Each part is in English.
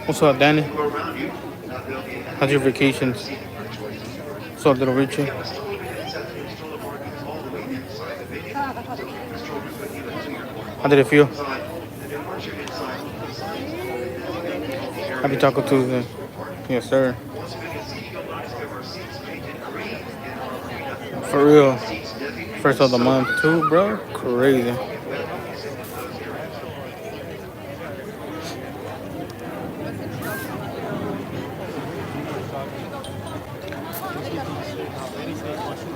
What's up, Danny? How's your vacations? What's up, little Richie? How did it feel? Happy Taco Tuesday. Yes, sir. For real. First of the month, too, bro. Crazy.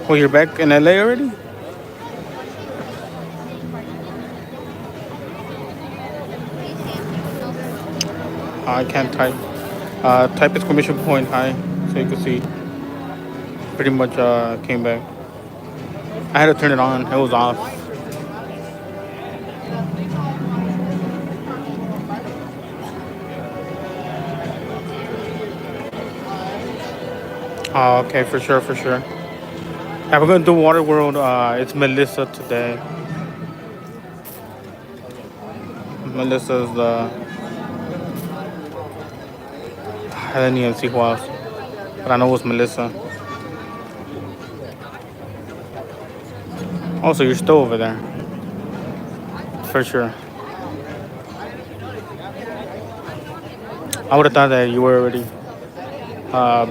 Oh, you're back in LA already? I can't type. Type exclamation point high so you can see. Pretty much came back. I had to turn it on. It was off. Oh, okay, for sure, for sure. Yeah, we're gonna do Water World. It's Melissa today. Melissa's the. I didn't even see who else, but I know it was Melissa. Also, you're still over there, for sure. I would have thought that you were already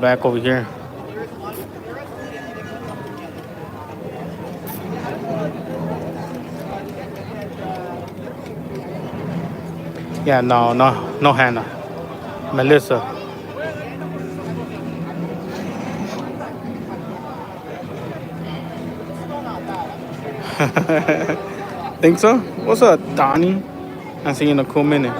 back over here. Yeah, no, no, no, Hannah. Melissa. Think so? What's up, Donnie? I see you in a cool minute.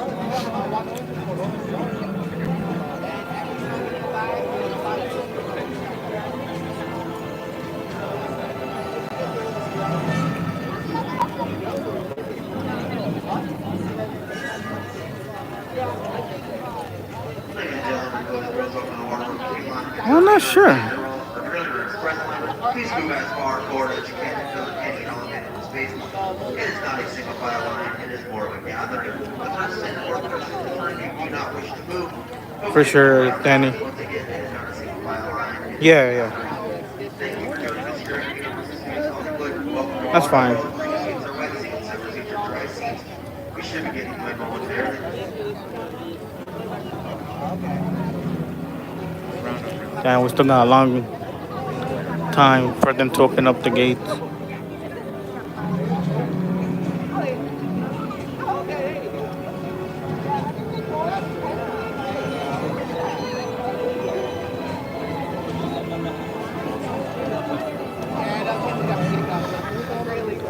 I'm not sure. Please move as far forward as you can to fill any element in the space. It is not a single file line, it is more of a gathering. The person or person you do not wish to move. For sure, Danny. Yeah, yeah. That's fine. We should be getting going momentarily. Damn, we still got a long time for them to open up the gates.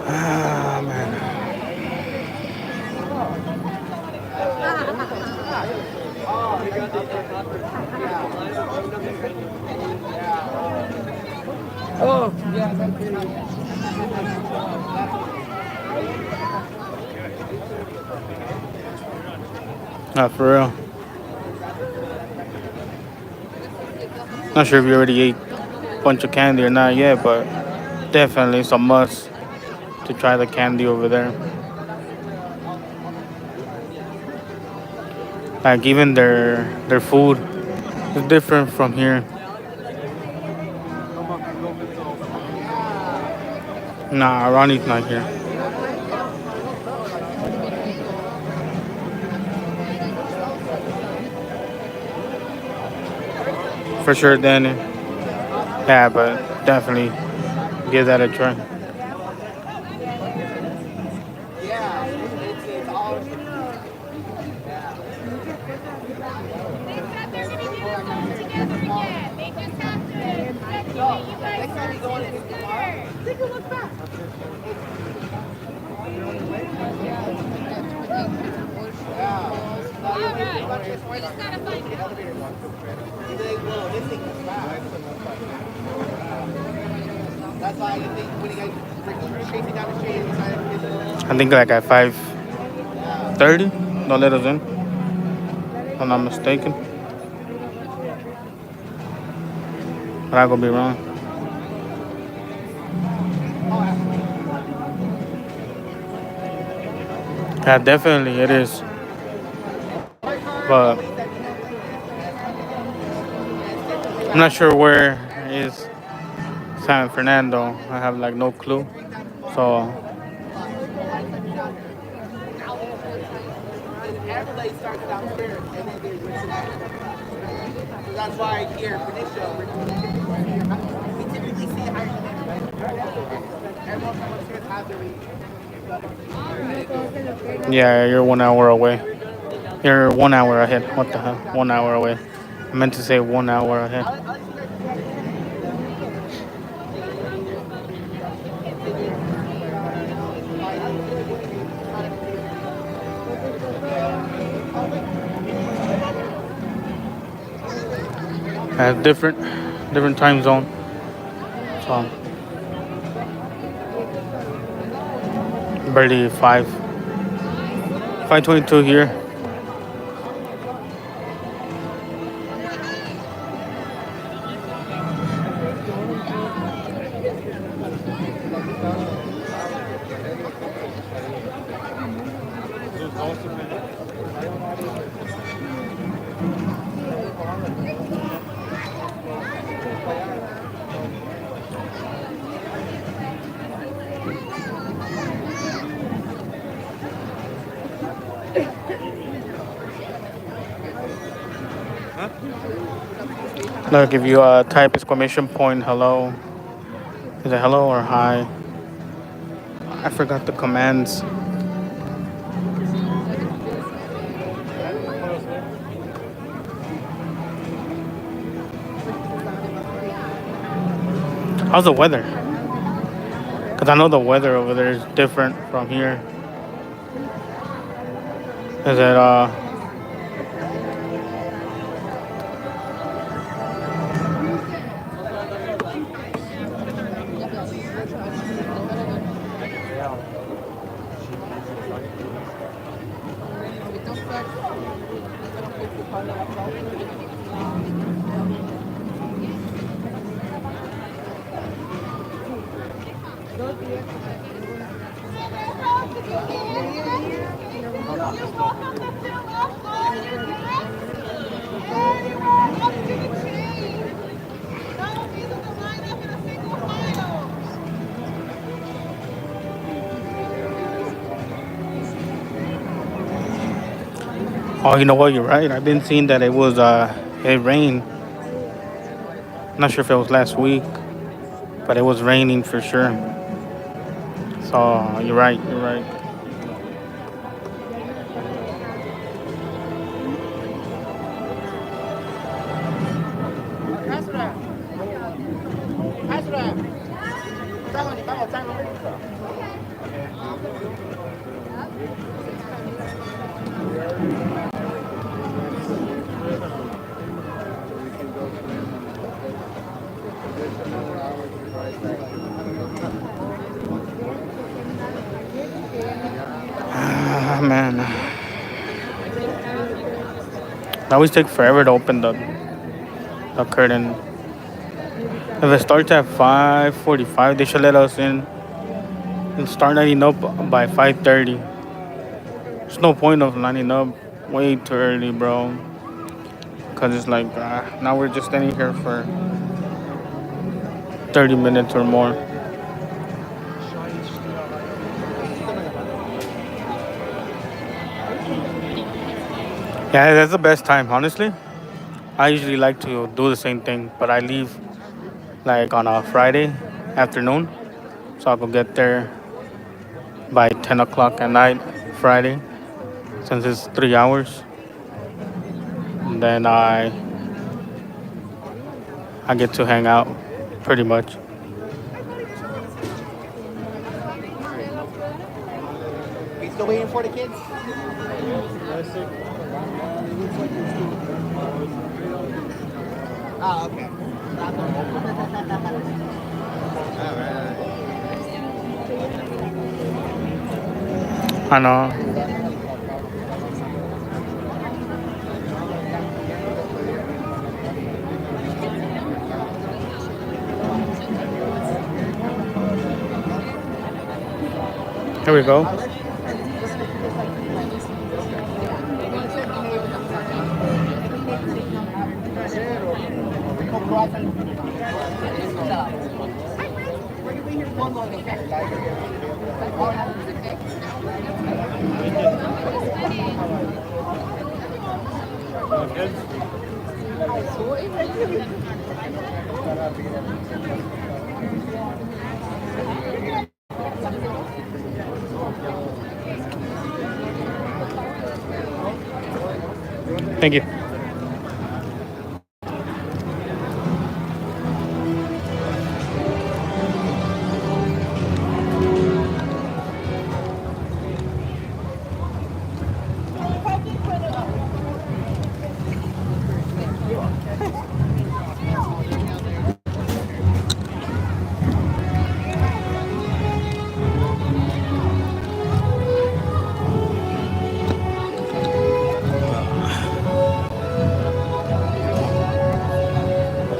Ah, man. Oh, yeah. Not for real. Not sure if you already ate a bunch of candy or not yet, but definitely it's a must to try the candy over there. Like even their food is different from here. Nah, Ronnie's not here. For sure, Danny. Yeah, but definitely give that a try. I think like at 5:30, don't let us in. If I'm not mistaken. But I could be wrong. Yeah, definitely it is. But I'm not sure where is San Fernando. I have like no clue. So yeah, you're 1 hour away. You're 1 hour ahead. What the hell? 1 hour away. I meant to say 1 hour ahead. Different time zone. So barely 5:22 here. Look, if you type exclamation point hello, is it hello or hi? I forgot the commands. How's the weather? Because I know the weather over there is different from here. Is it Oh, you know what? You're right. I've been seeing that it rained. Not sure if it was last week, but it was raining for sure. So you're right. You're right. Ah, man, it always takes forever to open the curtain. If it starts at 5:45, they should let us in and start lining up by 5:30. There's no point of lining up way too early, bro. Cause it's like now we're just standing here for 30 minutes or more. Yeah, that's the best time, honestly. I usually like to do the same thing, but I leave like on a Friday afternoon, so I could get there by 10 o'clock at night Friday, since it's 3 hours. And then I get to hang out pretty much. We still waiting for the kids? Oh, okay. I know. Here we go. Thank you.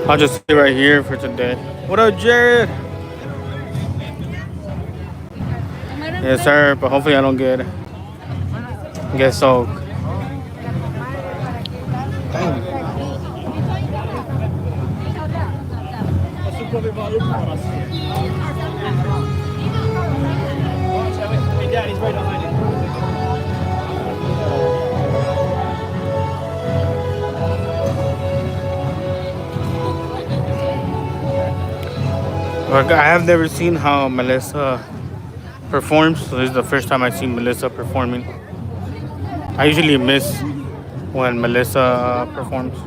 I'll just stay right here for today. What up, Jared? Yes, sir. But hopefully I don't get soaked. Daddy's right behind you. Like, I have never seen how Melissa performs, so this is the first time I see Melissa performing. I usually miss when Melissa performs.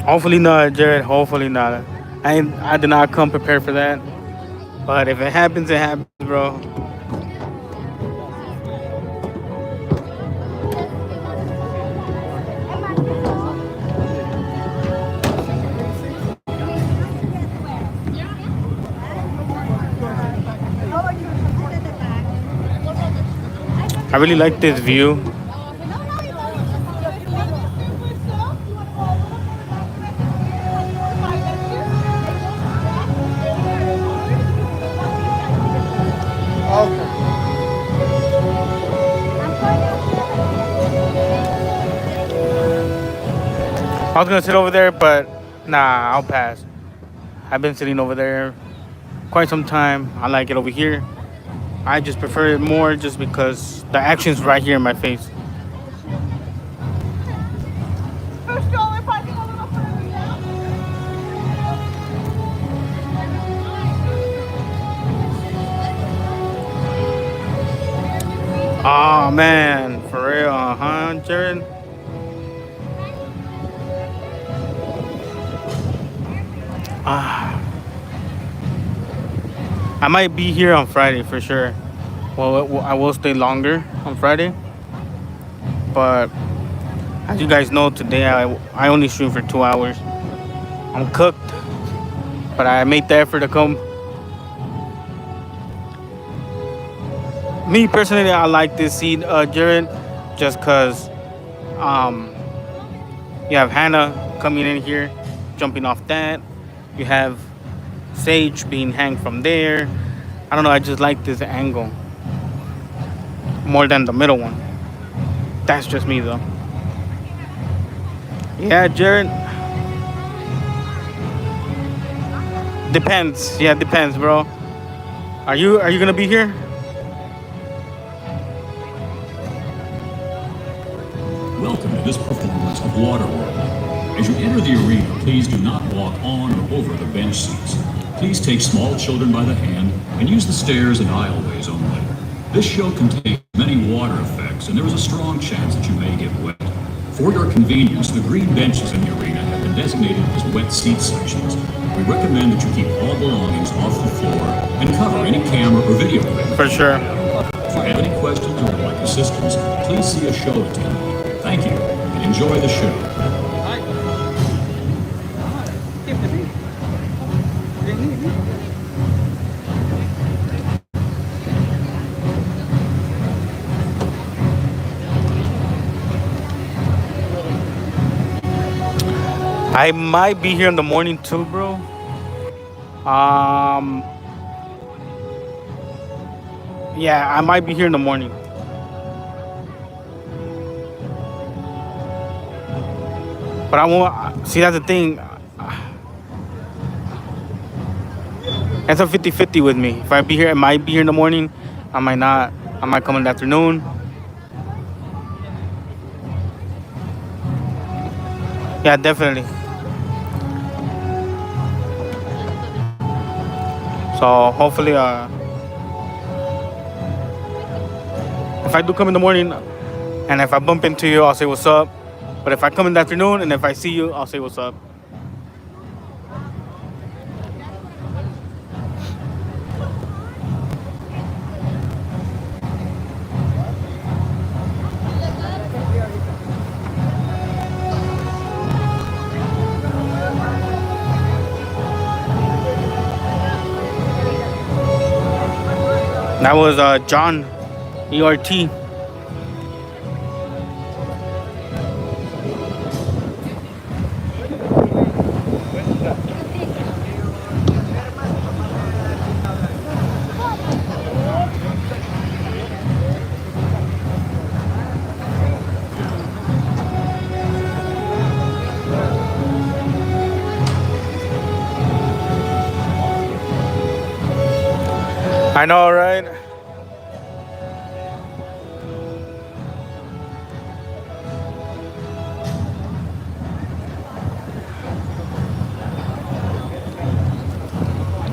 Hopefully not, Jared. Hopefully not. I did not come prepared for that. But if it happens, it happens, bro. I really like this view. I was gonna sit over there, but nah, I'll pass. I've been sitting over there quite some time. I like it over here. I just prefer it more just because the action's right here in my face. Oh man, for real, Jared? I might be here on Friday for sure. Well, I will stay longer on Friday. But as you guys know, today I only stream for 2 hours. I'm cooked, but I made the effort to come. Me personally, I like this seat, Jared, just because you have Hannah coming in here, jumping off that. You have Sage being hanged from there. I don't know, I just like this angle more than the middle one. That's just me though. Yeah, Jared. Depends. Yeah, depends, bro. Are you gonna be here? Welcome to this performance of Waterworld. As you enter the arena, please do not walk on or over the bench seats. Please take small children by the hand and use the stairs and aisleways only. This show contains many water effects, and there is a strong chance that you may get wet. For your convenience, the green benches in the arena have been designated as wet seat sections. We recommend that you keep all belongings off the floor and cover any camera or video equipment. For sure. If you have any questions or would like assistance, please see a show attendant. Thank you, and enjoy the show. I might be here in the morning too, bro. Yeah, I might be here in the morning. But But I won't. See, that's the thing. It's a 50-50 with me. If I be here, I might be here in the morning. I might not. I might come in the afternoon. Yeah, definitely. So hopefully, if I do come in the morning, and if I bump into you, I'll say what's up. But if I come in the afternoon, and if I see you, I'll say what's up. That was John, ERT. I know, right?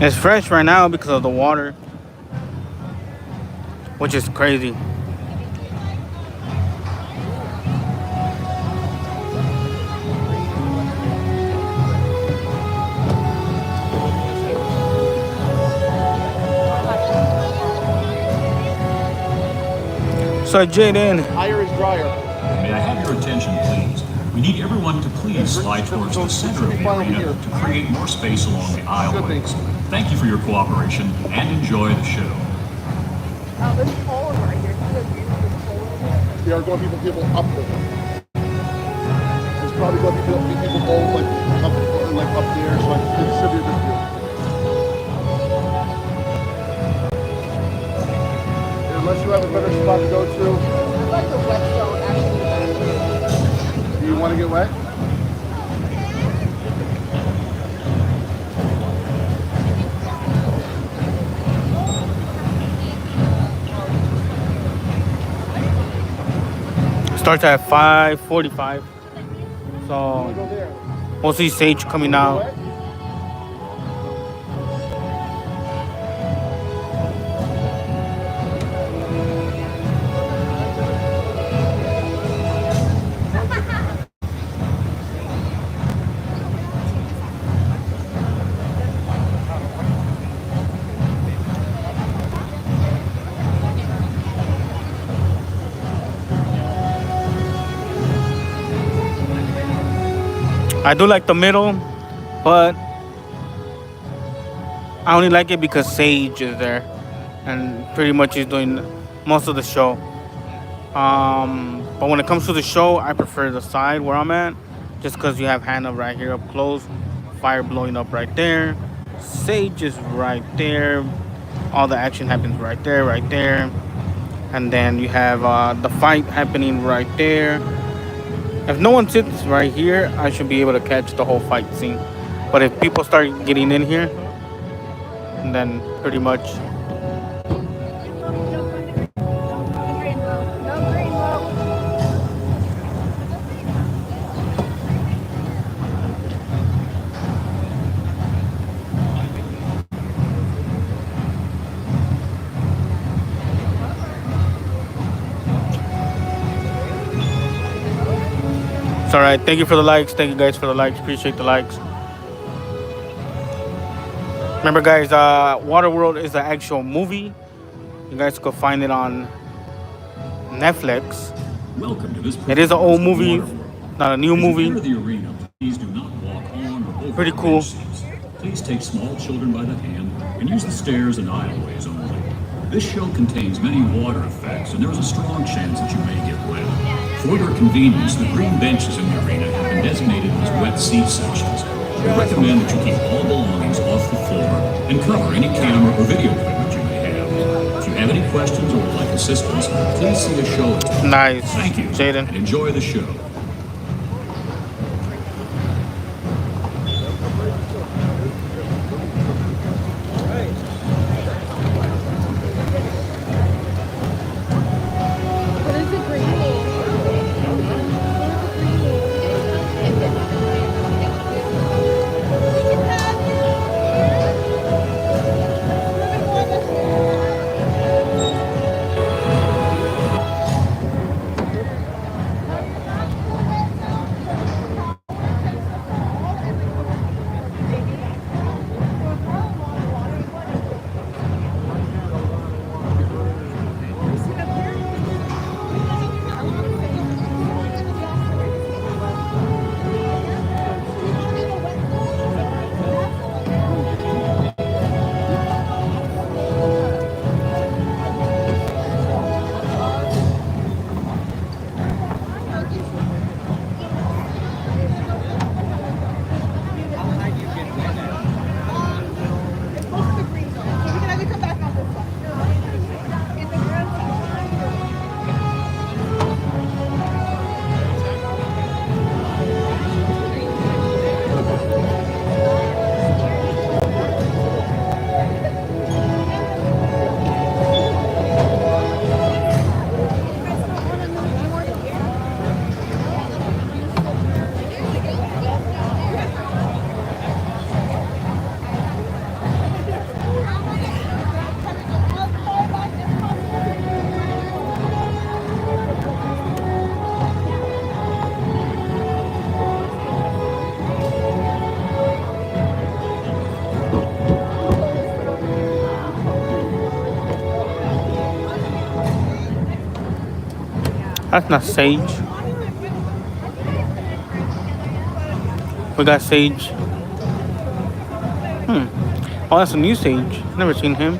It's fresh right now because of the water, which is crazy. So Jaden, Higher is drier. May I have your attention, please? We need everyone to please slide towards the center of the arena to create more space along the aisleways. Thank you for your cooperation and enjoy the show. There's a pole right here. They are going to be people up there. There's probably going to be people all like up there, so I can consider this view. Unless you have a better spot to go to. I like the wet zone actually. Do you want to get wet? starts at 5:45. So we'll see Sage coming out. I do like the middle, but I only like it because Sage is there and pretty much he's doing most of the show. But when it comes to the show, I prefer the side where I'm at, just because you have Hannah right here up close, fire blowing up right there, Sage is right there, all the action happens right there, and then you have the fight happening right there. If no one sits right here, I should be able to catch the whole fight scene. But if people start getting in here, then pretty much. All right, thank you for the likes. Thank you guys for the likes. Appreciate the likes. Remember, guys, Waterworld is an actual movie. You guys could find it on Netflix. Welcome to this. It is an old movie, not a new movie. As you enter the arena, please do not walk on or over Pretty the cool. bench seats. Please take small children by the hand and use the stairs and aisleways only. This show contains many water effects, and there is a strong chance that you may get wet. For your convenience, the green benches in the arena have been designated as wet seat sections. We recommend that you keep all belongings off the floor and cover any camera or video equipment you may have. If you have any questions or would like assistance, please see a show attendant. Nice. Thank you, Jaden. and enjoy the show. That's not Sage. We got Sage. Oh, that's a new Sage. Never seen him.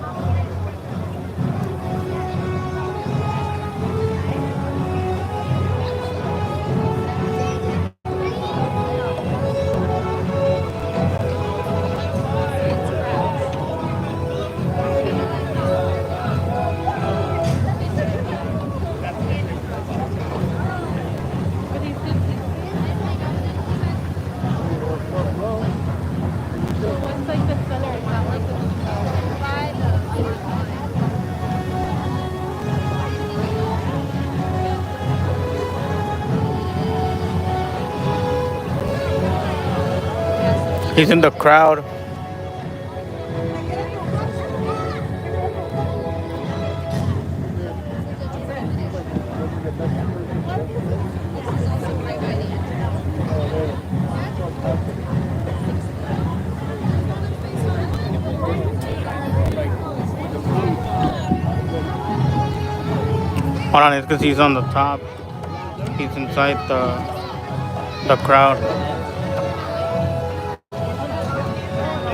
What's like the color? Is that like He's in the crowd. Hold on, it's because he's on the top. He's inside the crowd.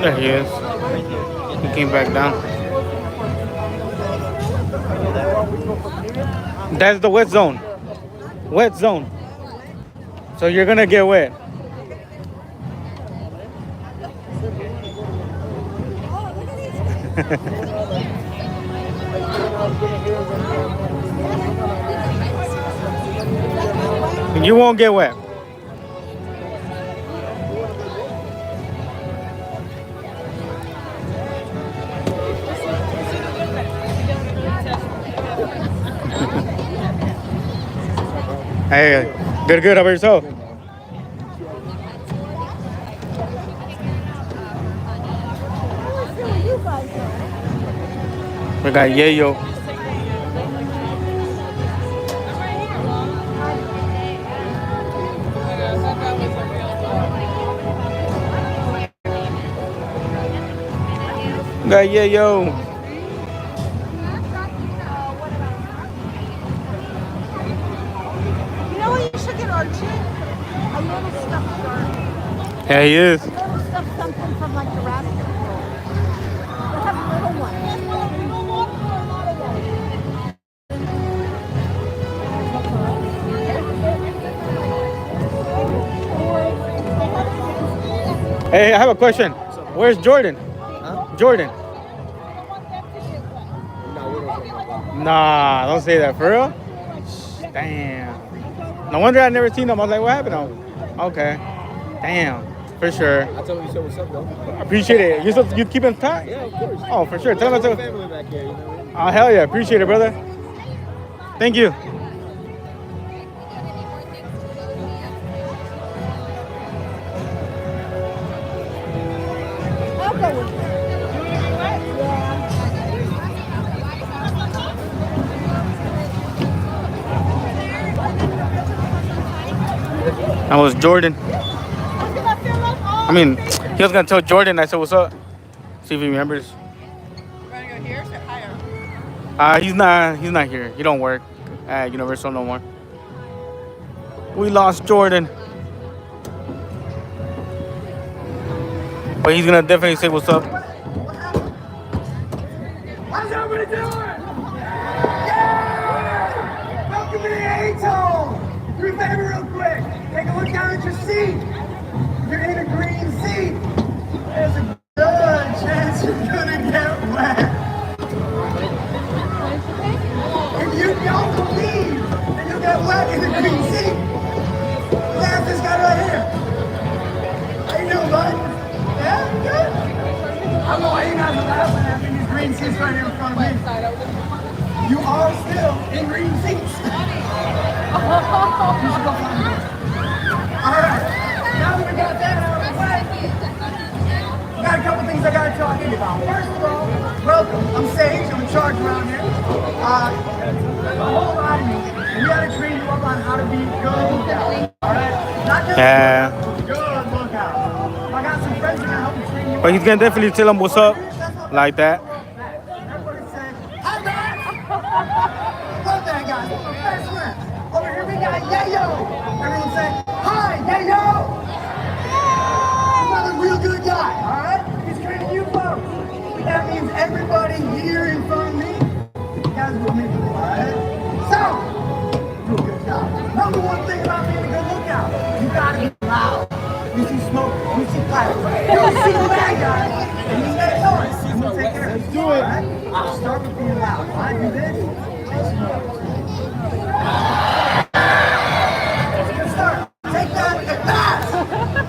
There he is. He came back down. That's the wet zone. Wet zone. So you're gonna get wet. You won't get wet. Hey, good. How about yourself? We got 𝐤𝐤𝐤. Got 𝐤𝐤𝐤. Yeah, he is. something from like Jurassic World. They have little ones. Hey, I have a question. Where's Jordan? Huh? Jordan. Nah, don't say that. For real? Damn. No wonder I never seen him. I was like, what happened to him? Okay. Damn. For sure. I told him you said what's up, though. Appreciate it. You keep in touch? Yeah, of course. Oh, for sure. Tell him I told. Family back here, you know. Oh, hell yeah. Appreciate it, brother. Thank you. That was Jordan. I mean, he was gonna tell Jordan. I said, "What's up?" See if he remembers. Wanna go here or sit higher? He's not here. He don't work at Universal no more. We lost Jordan, but he's gonna definitely say, "What's up?" How's everybody doing? Yeah! Welcome to the A-Tone! Do me a favor real quick. Take a look down at your seat. You're in a green seat. There's a good chance you're gonna get wet. If you don't believe that you'll get wet in the green seat, laugh this guy right here. How you doing, bud? Yeah, good. I don't know why you guys are laughing at me. These green seats right here in front of me. You are still in green seats. You should go find me. All right. Now that we got that out of the way, I got a couple things I got to talk to you about. First of all, welcome. I'm Sage. I'm in charge around here. There's a whole lot of you. We got to train you up on how to be good lookouts. All right? Not just good lookouts. I got some friends that can help you train you up. But he's gonna definitely tell him what's up, like that. Everybody say, hi guys! Love that guy. Best friend. Over here. 𝐤𝐤𝐤. Everyone say, hi, 𝐤𝐤. Another real good guy, all right? He's training you folks. That means everybody here in front of me, you guys with me, all right? So, do a good job. Number one thing about being a good lookout, you gotta be loud. You see smoke, you see fire. You see the bad guy, and you make noise. I'm gonna take care of it. Let's do it. Right? I'll start with being loud. When I do this, good start. Take that and fast.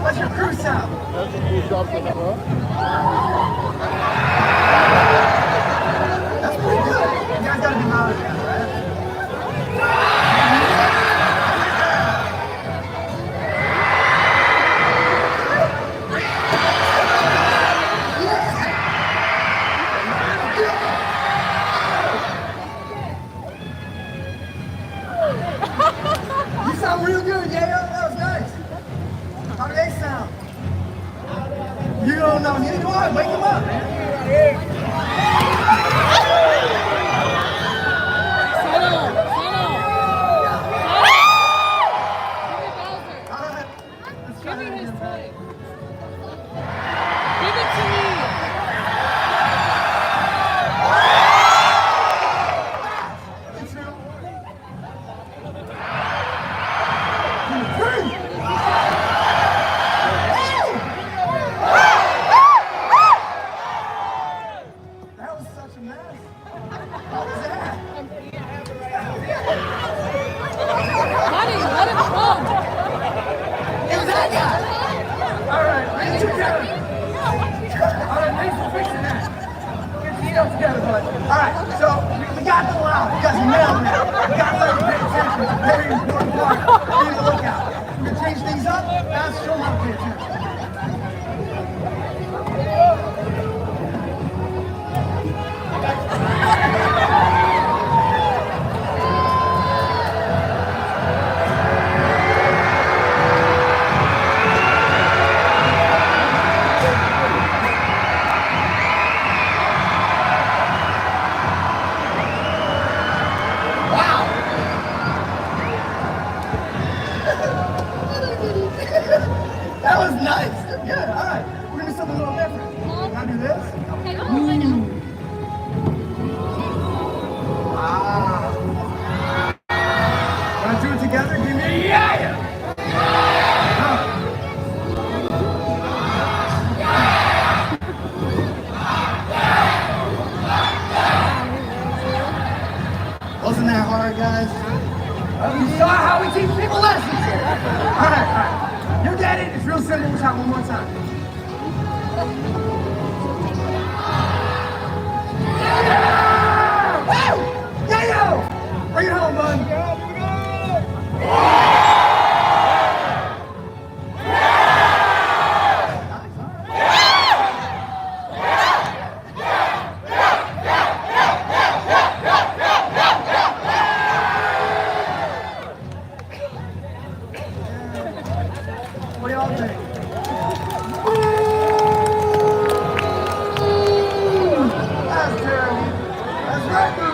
What's your crew sound? That's a cool job for that, huh? That's pretty good. You guys gotta be loud again, right? You sound real good, 𝐤𝐤. That was nice. How do they sound? You don't know. Neither do I. Wake them up, man. Give me his toy. Give it to me. That was such a mess. What was that? Buddy, let it come. It was that guy. All right, you took care of it. All right, thanks for fixing that. Get your stuff together, bud. All right, so we got the loud. You guys nailed it. We got to let you pay attention. It's a very important part of being a lookout. We're going to change things up. That's show them how to pay attention. That was nice. Good. All right. We're going to do something a little different. Can I do this? Want to do it together? Give me a yeah! Wasn't that hard, guys? You saw how we teach people lessons here. All right, all right. You get it. It's real simple. We'll try one more time. Yeah! Woo! 𝐤𝐤! Bring it home, bud. What do y'all think? That's terrible. That's right, boo.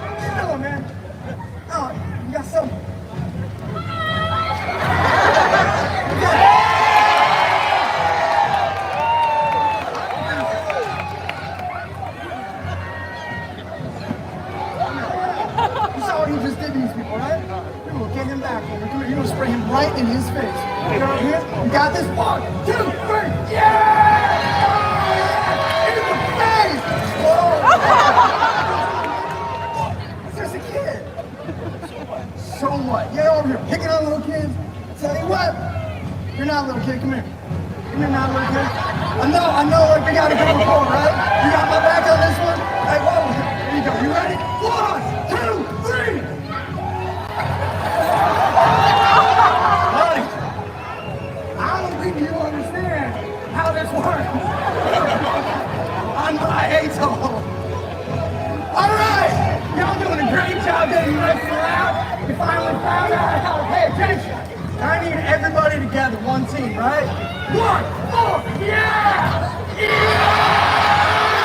What you doing, man? Oh, you got something. You saw what he just did to these people, right? You're gonna get him back over. Come here, you're gonna spray him right in his face. Get over here. You got this? 1, 2, 3. Yeah! In the face! Whoa! It's just a kid. So what? Get over here. Picking on little kids. Tell you what. You're not a little kid. Come here. Come here, not a little kid. I know, like we gotta go before, right? You got my back on this one? Hey, whoa. Here you go. You ready? 1, 2, 3. Buddy, I don't think you understand how this works. I'm my atoll. All right, y'all doing a great job getting ready for out. You finally found out how to pay attention. I need everybody together, one team, right? 1, 4, yeah! Yeah!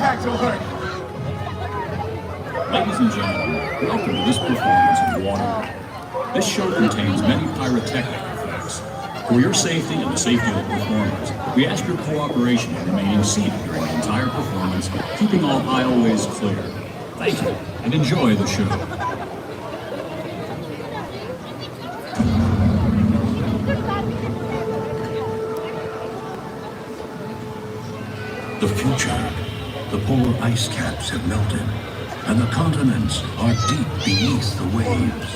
attacks will hurt. Ladies and gentlemen, welcome to this performance of Waterworld. This show contains many pyrotechnic effects. For your safety and the safety of the performers, we ask your cooperation in remaining seated during the entire performance, keeping all aisleways clear. Thank you, and enjoy the show. The future. The polar ice caps have melted, and the continents are deep beneath the waves.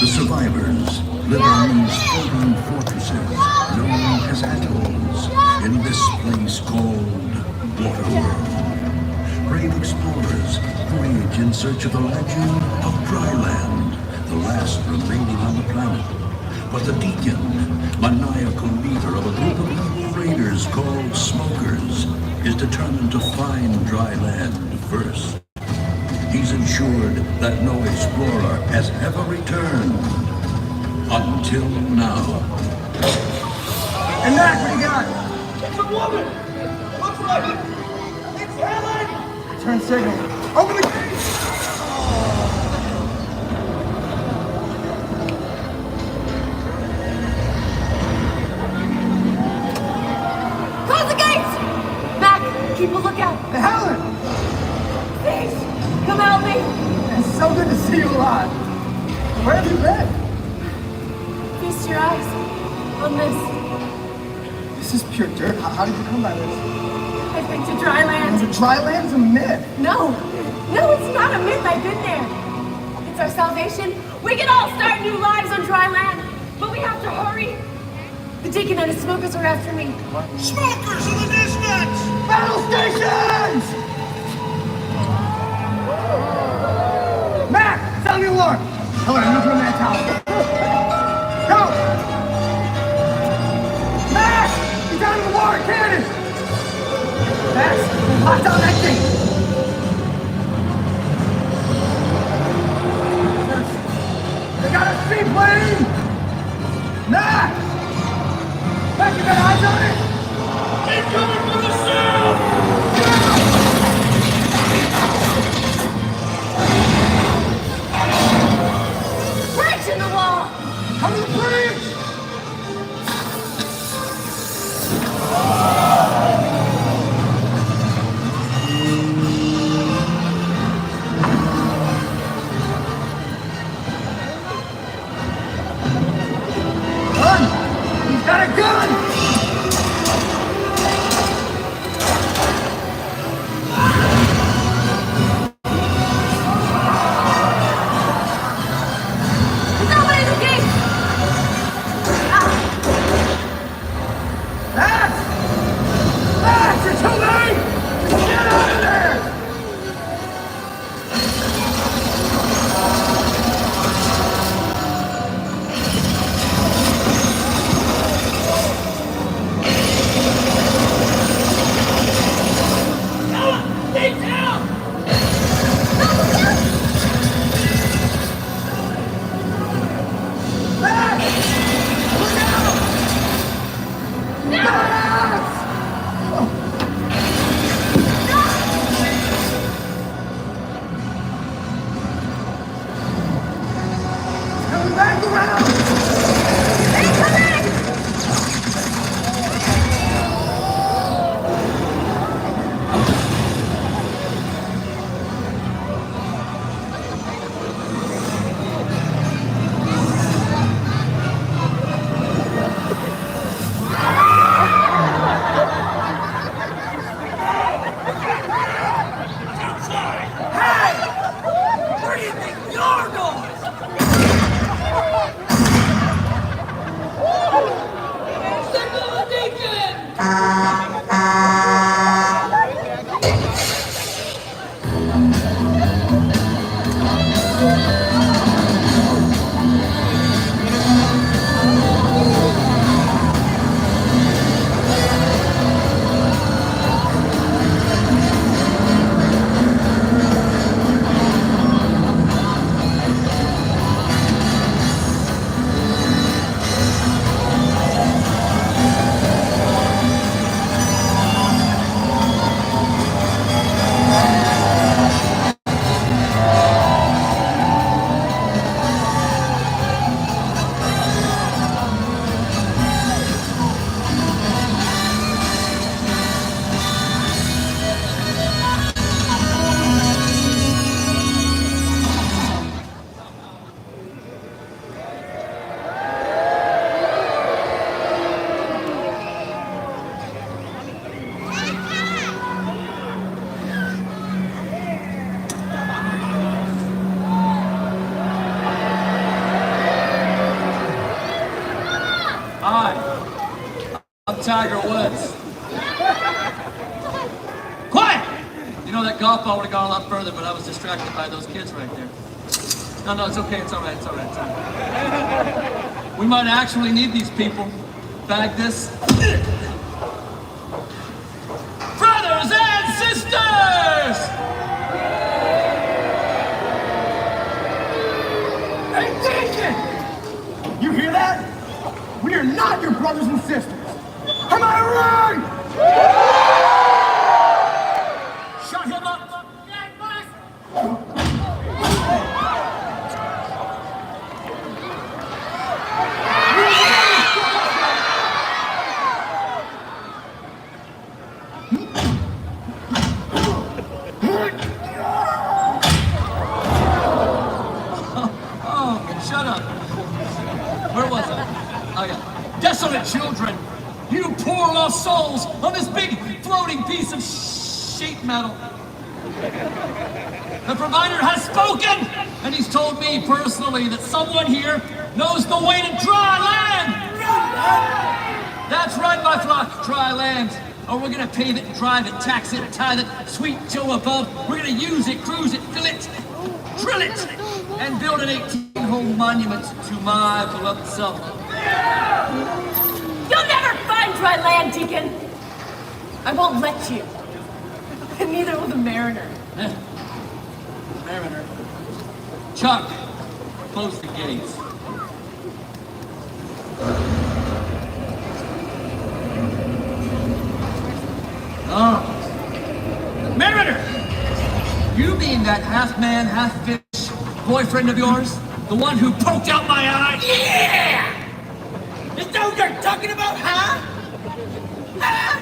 The survivors live on these floating fortresses known as atolls in this place called Waterworld. Brave explorers voyage in search of the legend of dry land, the last remaining on the planet. But the Deacon, maniacal leader of a group of evil raiders called Smokers, is determined to find dry land first. He's ensured that no explorer has ever returned. Until now. And Mac, what do you got? It's a woman! Looks like it! It's Helen! Turn signal. Open the gate! Close the gates! Mac, keep a lookout. Helen! Please, come help me. It's so good to see you alive. Where have you been? Feast your eyes on this. This is pure dirt. How did you come by this? I've been to dry land. The dry land's a myth. No, it's not a myth. I've been there. It's our salvation. We can all start new lives on dry land, but we have to hurry. The Deacon and his smokers are after me. Smokers in the distance! Battle stations! Mac, sound the alarm! Helen, I need you in that tower. Go! Mac! He's down in the water cannon! Max, lock down that gate! They got a seaplane! Mac! Mac, you got eyes on it? Incoming from the south! Breach in the wall! Come to the bridge! Run! He's got a gun! Nobody in the gate! Max! Max, you're too late! Get out of there! Max! Look out! Max! Coming back around! Where do you think you're going? Tiger Woods. Quiet! You know, that golf ball would have gone a lot further, but I was distracted by those kids right there. No, it's okay, it's all right, it's all right, it's all right. We might actually need these people. Bag this. Brothers and sisters! Hey, Deacon! You hear that? We are not your brothers and sisters. Am I right? Shut him up! Shut up. Where was I? Oh, yeah. Desolate children, you poor lost souls on this big floating piece of sheet metal. The provider has spoken, and he's told me personally that someone here knows the way to dry land. That's right, my flock, dry land. Or we're gonna pave it, drive it, tax it, tithe it, sweet Joe above. We're gonna use it, cruise it, fill it, drill it, and build an 18-hole monument to my beloved self. You'll never find dry land, Deacon. I won't let you. And neither will the mariner. Mariner. Chuck, close the gates. Oh. Mariner! You mean that half-man, half-fish boyfriend of yours? The one who poked out my eye? Yeah! Is that what you're talking about, huh? Huh?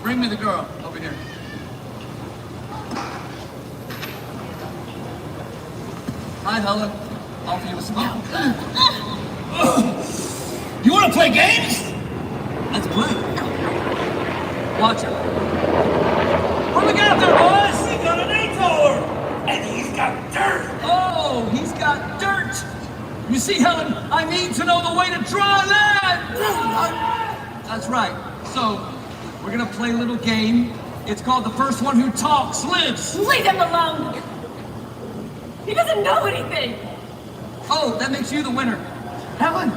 Bring me the girl over here. Hi, Helen. Offer you a smile. You want to play games? Let's play. Watch it. What do we got there, boys? We got an A-tower, and he's got dirt. Oh, he's got dirt. You see, Helen, I need to know the way to dry land. That's right. So, we're gonna play a little game. It's called the first one who talks lives. Leave him alone. He doesn't know anything. Oh, that makes you the winner. Helen,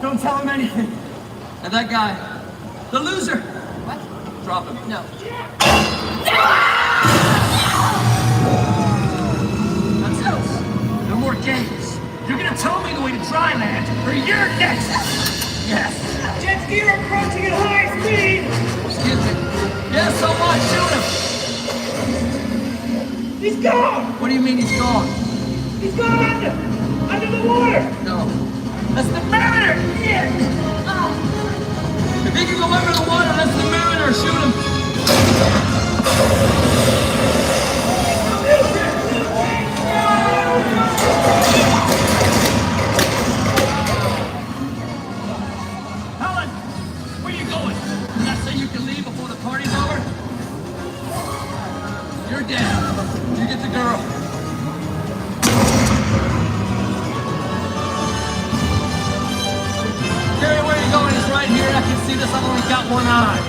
don't tell him anything. And that guy, the loser. What? Drop him. No. That's it. No more games. You're gonna tell me the way to dry land, or you're next. Yes. Jet ski are approaching at high speed. Excuse me. Yes, so what? Shoot him. He's gone. What do you mean he's gone? He's gone under the water. No. That's the mariner. Yeah. If he can go under the water, that's the mariner. Shoot him. Helen, where you going? Did I say you can leave before the party's over? You're dead. You get the girl. Gary, where are you going? It's right here. I can see this. I've only got one eye.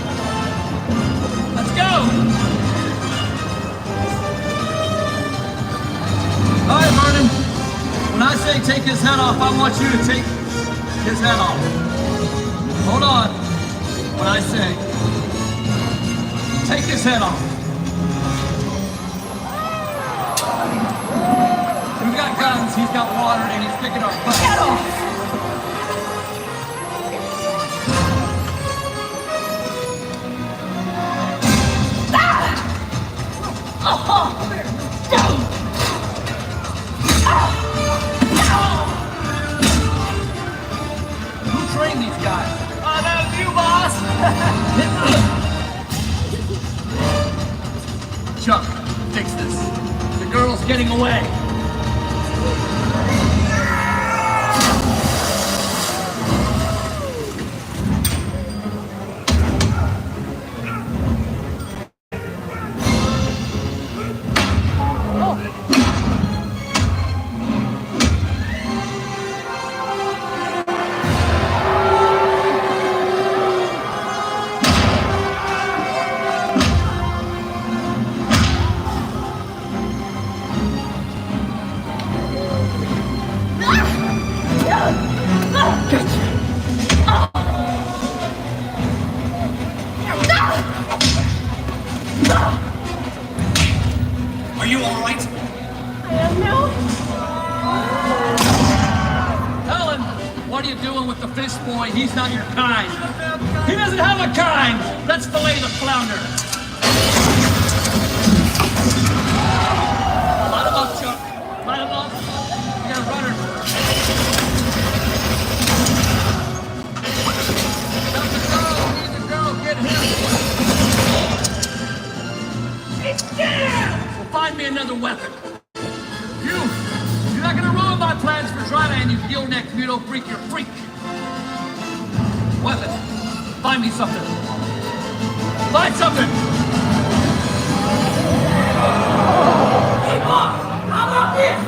Let's go! All right, Vernon. When I say take his head off, I want you to take his head off. Hold on. When I say take his head off. We've got guns, he's got water, and he's picking our butt. Get off! Who trained these guys? That was you, boss! Chuck, fix this. The girl's getting away. this boy. He's not your kind. He doesn't have a kind. Let's fillet the flounder. Light him up, Chuck. Light him up. We got a runner. Get him. It's down! So find me another weapon. You're not gonna ruin my plans for Dryland, you gill-necked muto freak, you're freak. Weapon. Find me something. Find something! Hey, Bob! How about this?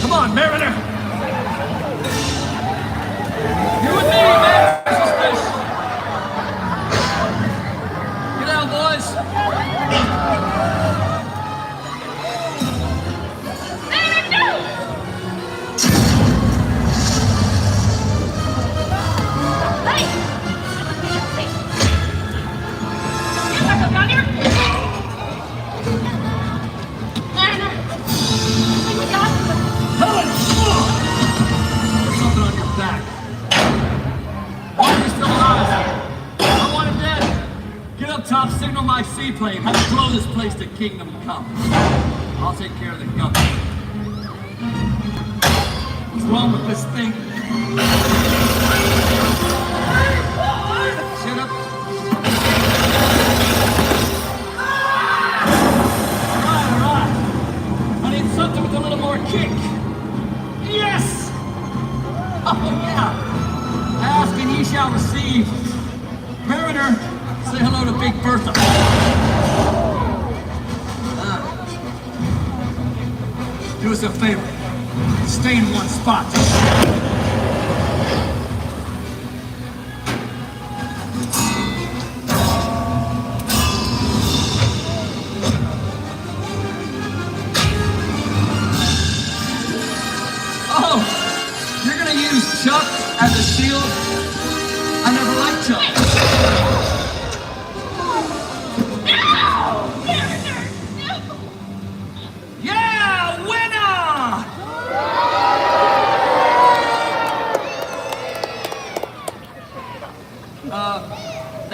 Come on, Mariner! You and me, man! Fish. Get out, boys! Top, signal my seaplane. Have to blow this place to Kingdom Come. I'll take care of the gun. What's wrong with this thing? Shut up. All right. I need something with a little more kick. Yes! Oh, yeah. Ask and ye shall receive. Mariner, say hello to Big Bertha. Do us a favor. Stay in one spot. Oh, you're gonna use Chuck as a shield? I never liked Chuck.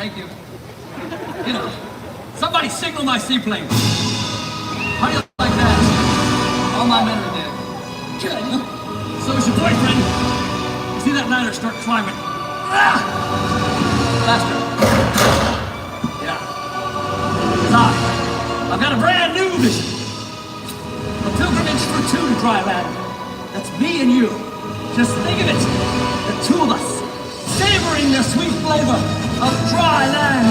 Thank you. You know, somebody signal my seaplane. How do you like that? All my men are dead. Good. So is your boyfriend. You see that ladder start climbing? Ah! Faster. Yeah. It's hot. I've got a brand new vision. A pilgrimage for two to Dryland. That's me and you. Just think of it. The two of us. Savoring the sweet flavor of dry land.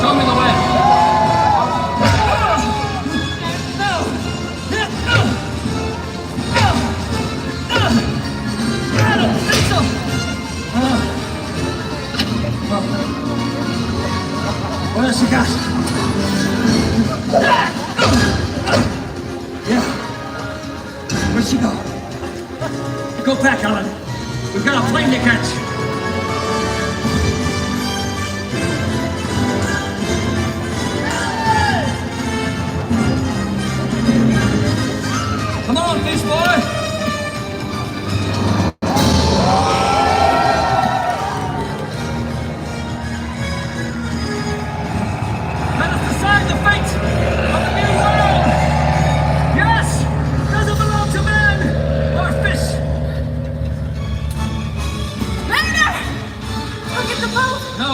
Show me the way. No. I don't think so. What else you got? Yeah. Where'd she go? Go back, Alan. We've got a plane to catch. Come on, fish boy. Let us decide the fate of the new world. Yes! Doesn't belong to man or fish! Mariner! Look at the boat! No!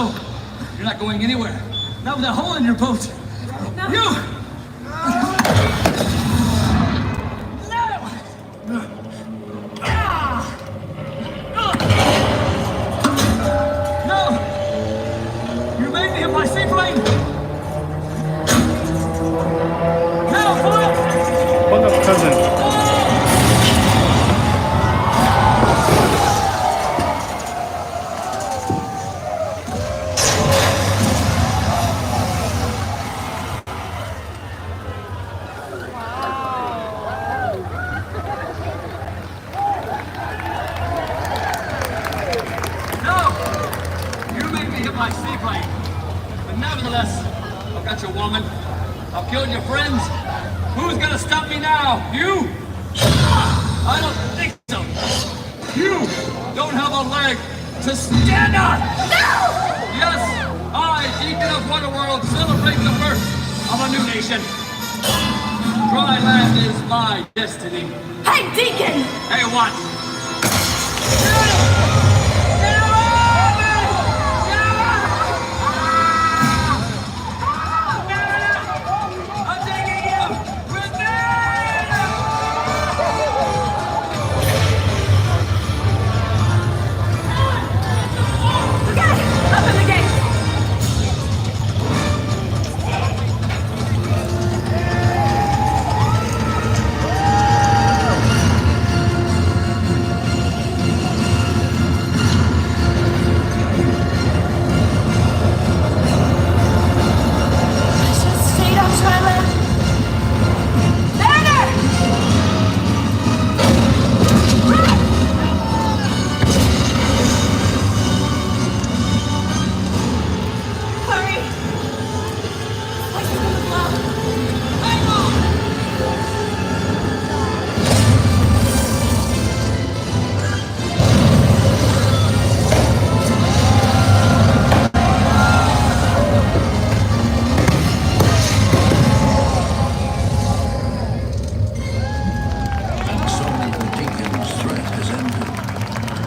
You're not going anywhere. Not with a hole in your boat. No. You! No! Ah! No! You made me in my seaplane! No, boy! Hold up, cousin. But nevertheless, I've got your woman. I've killed your friends. Who's gonna stop me now? You? I don't think so. You don't have a leg to stand on. No! Yes, I, Deacon of Waterworld, celebrate the birth of a new nation. Dry land is my destiny. Hey, Deacon! Hey, what? I'm taking you with me! Open the gate! And so the Deacon's threat has ended,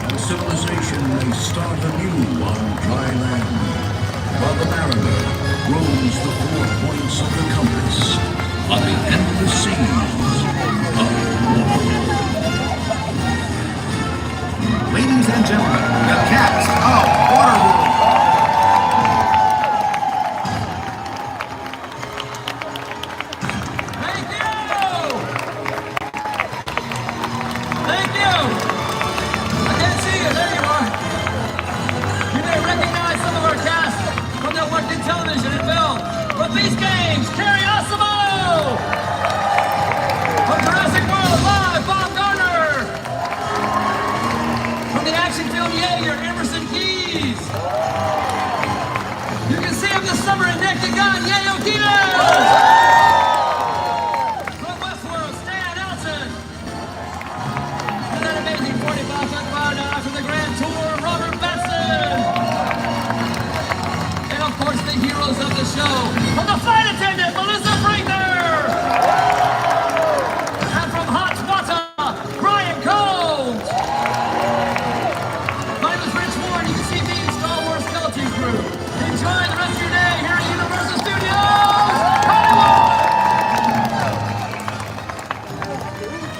and civilization may start anew on dry land, while the mariner roams the 4 points of the compass on the endless seas of Waterworld. Ladies and gentlemen, the cats of Waterworld. Thank you! Thank you! I can't see you. There you are. You may recognize some of our cast from their work in television and film. But these games, 𝐾𝐨𝐲! From Jurassic World Live, Bob Garner! From the action film Jaeger, 𝐤𝐤𝐤𝐿! You can see him this summer in Naked Gun, 𝐤𝐤𝐤𝐿! From Westworld, Stan Elton! And that amazing 45-foot fire now from the Grand Tour, Robert Benson! And of course, the heroes of the show, from the flight attendant, Melissa Brinker! And from Hot Water, Brian Combs! My name is Rich Warren. You can see me in Star Wars Skeleton Crew. Enjoy the rest of your day here at Universal Studios! Hollywood!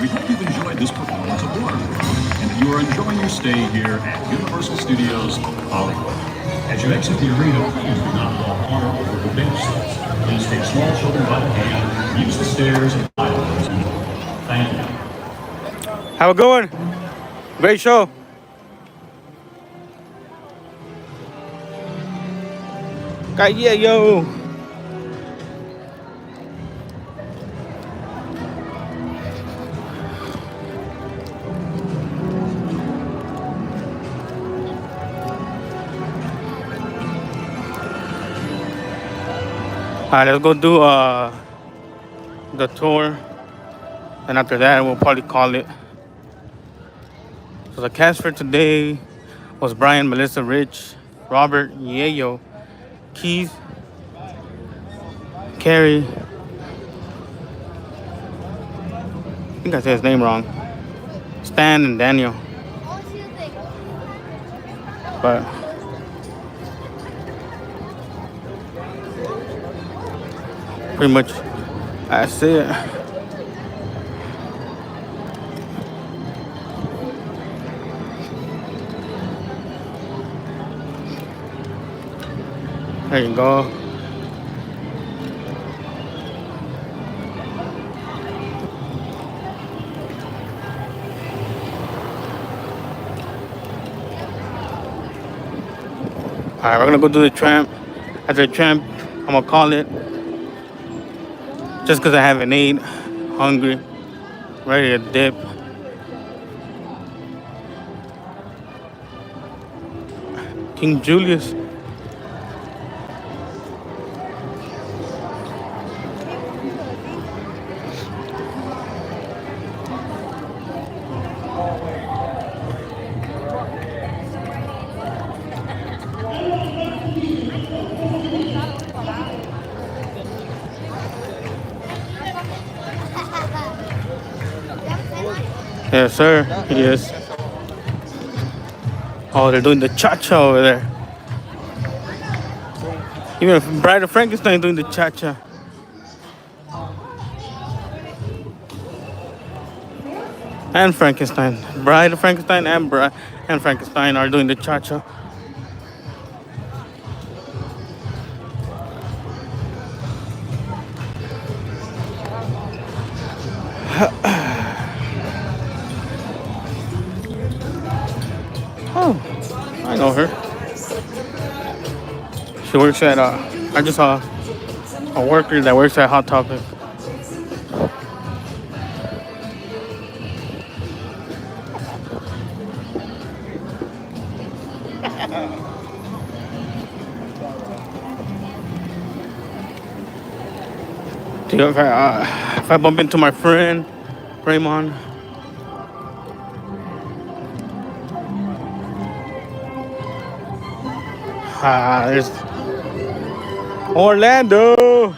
We hope you've enjoyed this performance of Waterworld, and that you are enjoying your stay here at Universal Studios Hollywood. As you exit the arena, please do not walk on or over the bench seats. Please take small children by the hand, use the stairs and aisleways. Thank you. Have a good one. Great show. 𝐥𝐤𝐤𝐞. Alright, let's go do the tour, and after that we'll probably call it. So the cast for today was Brian, Melissa, Rich, Robert, Yayo, Keith, Carrie. I think I said his name wrong. Stan and Daniel. But pretty much that's it. There you go. Alright, we're gonna go do the tramp. After the tramp, I'm gonna call it. Just because I haven't ate. Hungry. Ready to dip. King Julius. Yes, sir. He is. Oh, they're doing the cha-cha over there. Even Bride of Frankenstein doing the cha-cha. And Frankenstein. Bride of Frankenstein and Frankenstein are doing the cha-cha. Oh, I know her. She works at, I just saw a worker that works at Hot Topic. Dude, if I bump into my friend, Raymond. There's Orlando.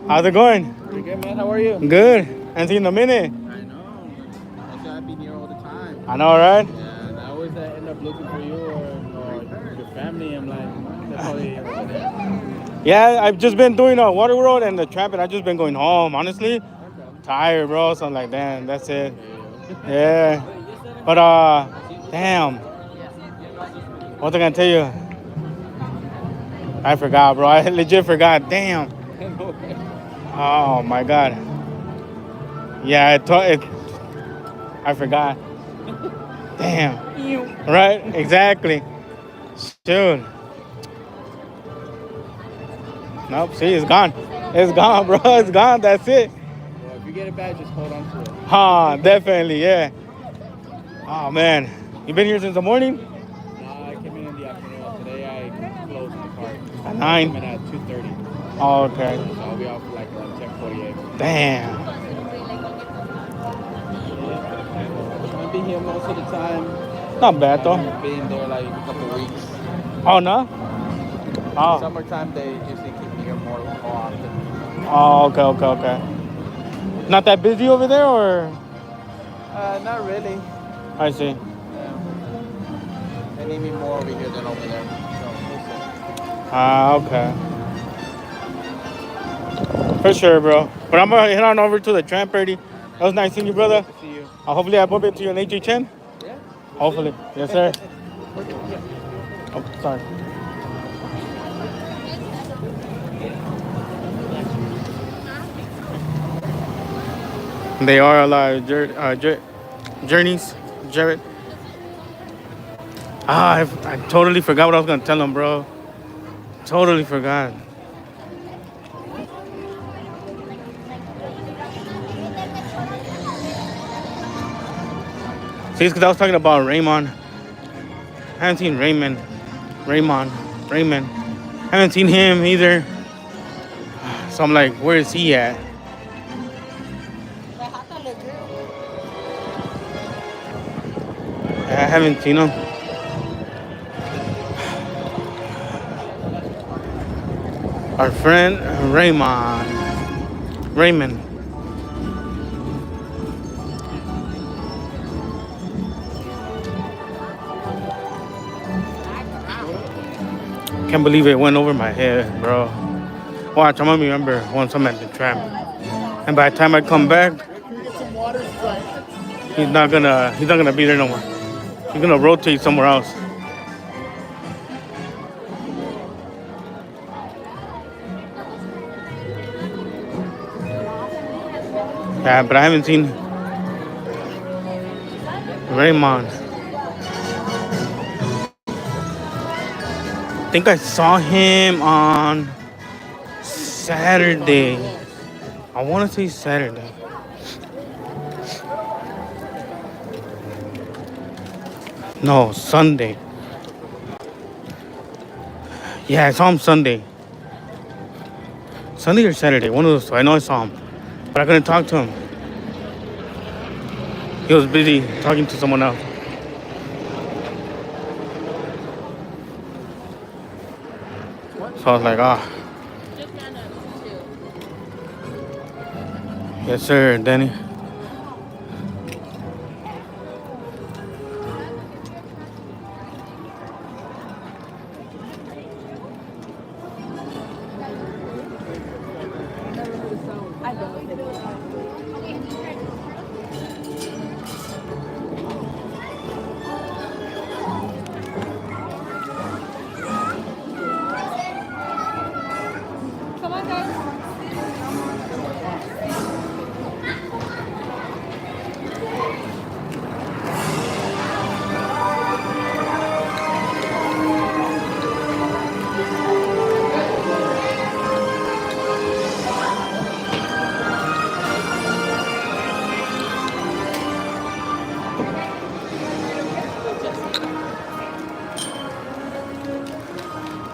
How's it going? Pretty good, man. How are you? Good. Haven't seen you in a minute. I know. That's why I've been here all the time. I know, right? Yeah, and I always end up looking for you or your family. I'm like, they're probably over there. Yeah, I've just been doing a water world and the trapping. I've just been going home, honestly. Okay. Tired, bro. So I'm like, damn, that's it. Yeah. But, damn. What am I gonna tell you? I forgot, bro. I legit forgot. Damn. Oh my god. Yeah, I forgot. Damn. Right? Exactly. Shoot. Nope. See, it's gone. It's gone, bro. It's gone. That's it. Well, if you get it back, just hold on to it. Huh? Definitely. Yeah. Oh man. You been here since the morning? No, I came in the afternoon. Today I closed the park. At 9? I came in at 2:30. Oh, okay. So I'll be out for like around 10:48. Damn. I've been here most of the time. Not bad though. I've been there like a couple weeks. Oh no. Oh. Summertime they usually keep me here more often. Oh, okay. Not that busy over there, or? Not really. I see. They need me more over here than over there. So we'll see. Okay. For sure, bro. But I'm gonna head on over to the tramp party. That was nice seeing you, brother. Good to see you. Hopefully I bump into you in HHN. Yeah. Hopefully. Yes, sir. Oh, sorry. They are a lot of journeys, Jared. I totally forgot what I was gonna tell him, bro. Totally forgot. See, it's because I was talking about Raymond. I haven't seen Raymond. I haven't seen him either. So I'm like, where is he at? I haven't seen him. Our friend Raymond. Can't believe it went over my head, bro. Watch, I'm gonna remember once I'm at the tram. And by the time I come back, he's not gonna be there no more. He's gonna rotate somewhere else. Yeah, but I haven't seen Raymond. I think I saw him on Saturday. I want to say Saturday. No, Sunday. Yeah, I saw him Sunday. Sunday or Saturday, one of those two. I know I saw him, but I couldn't talk to him. He was busy talking to someone else. So I was like, Yes, sir, Danny. Come on, guys.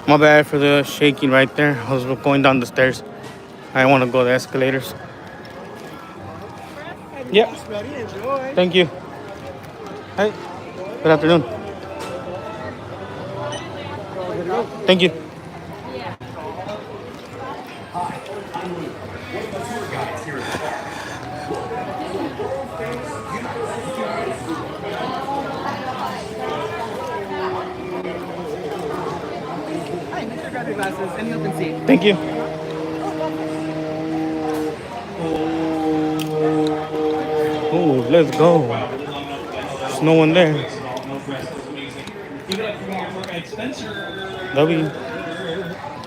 My bad for the shaking right there. I was going down the stairs. I didn't want to go the escalators. Yeah. Thank you. Hey. Good afternoon. Thank you. Hi, make sure to grab your glasses and the open seat. Thank you. Oh, let's go. There's no one there. W.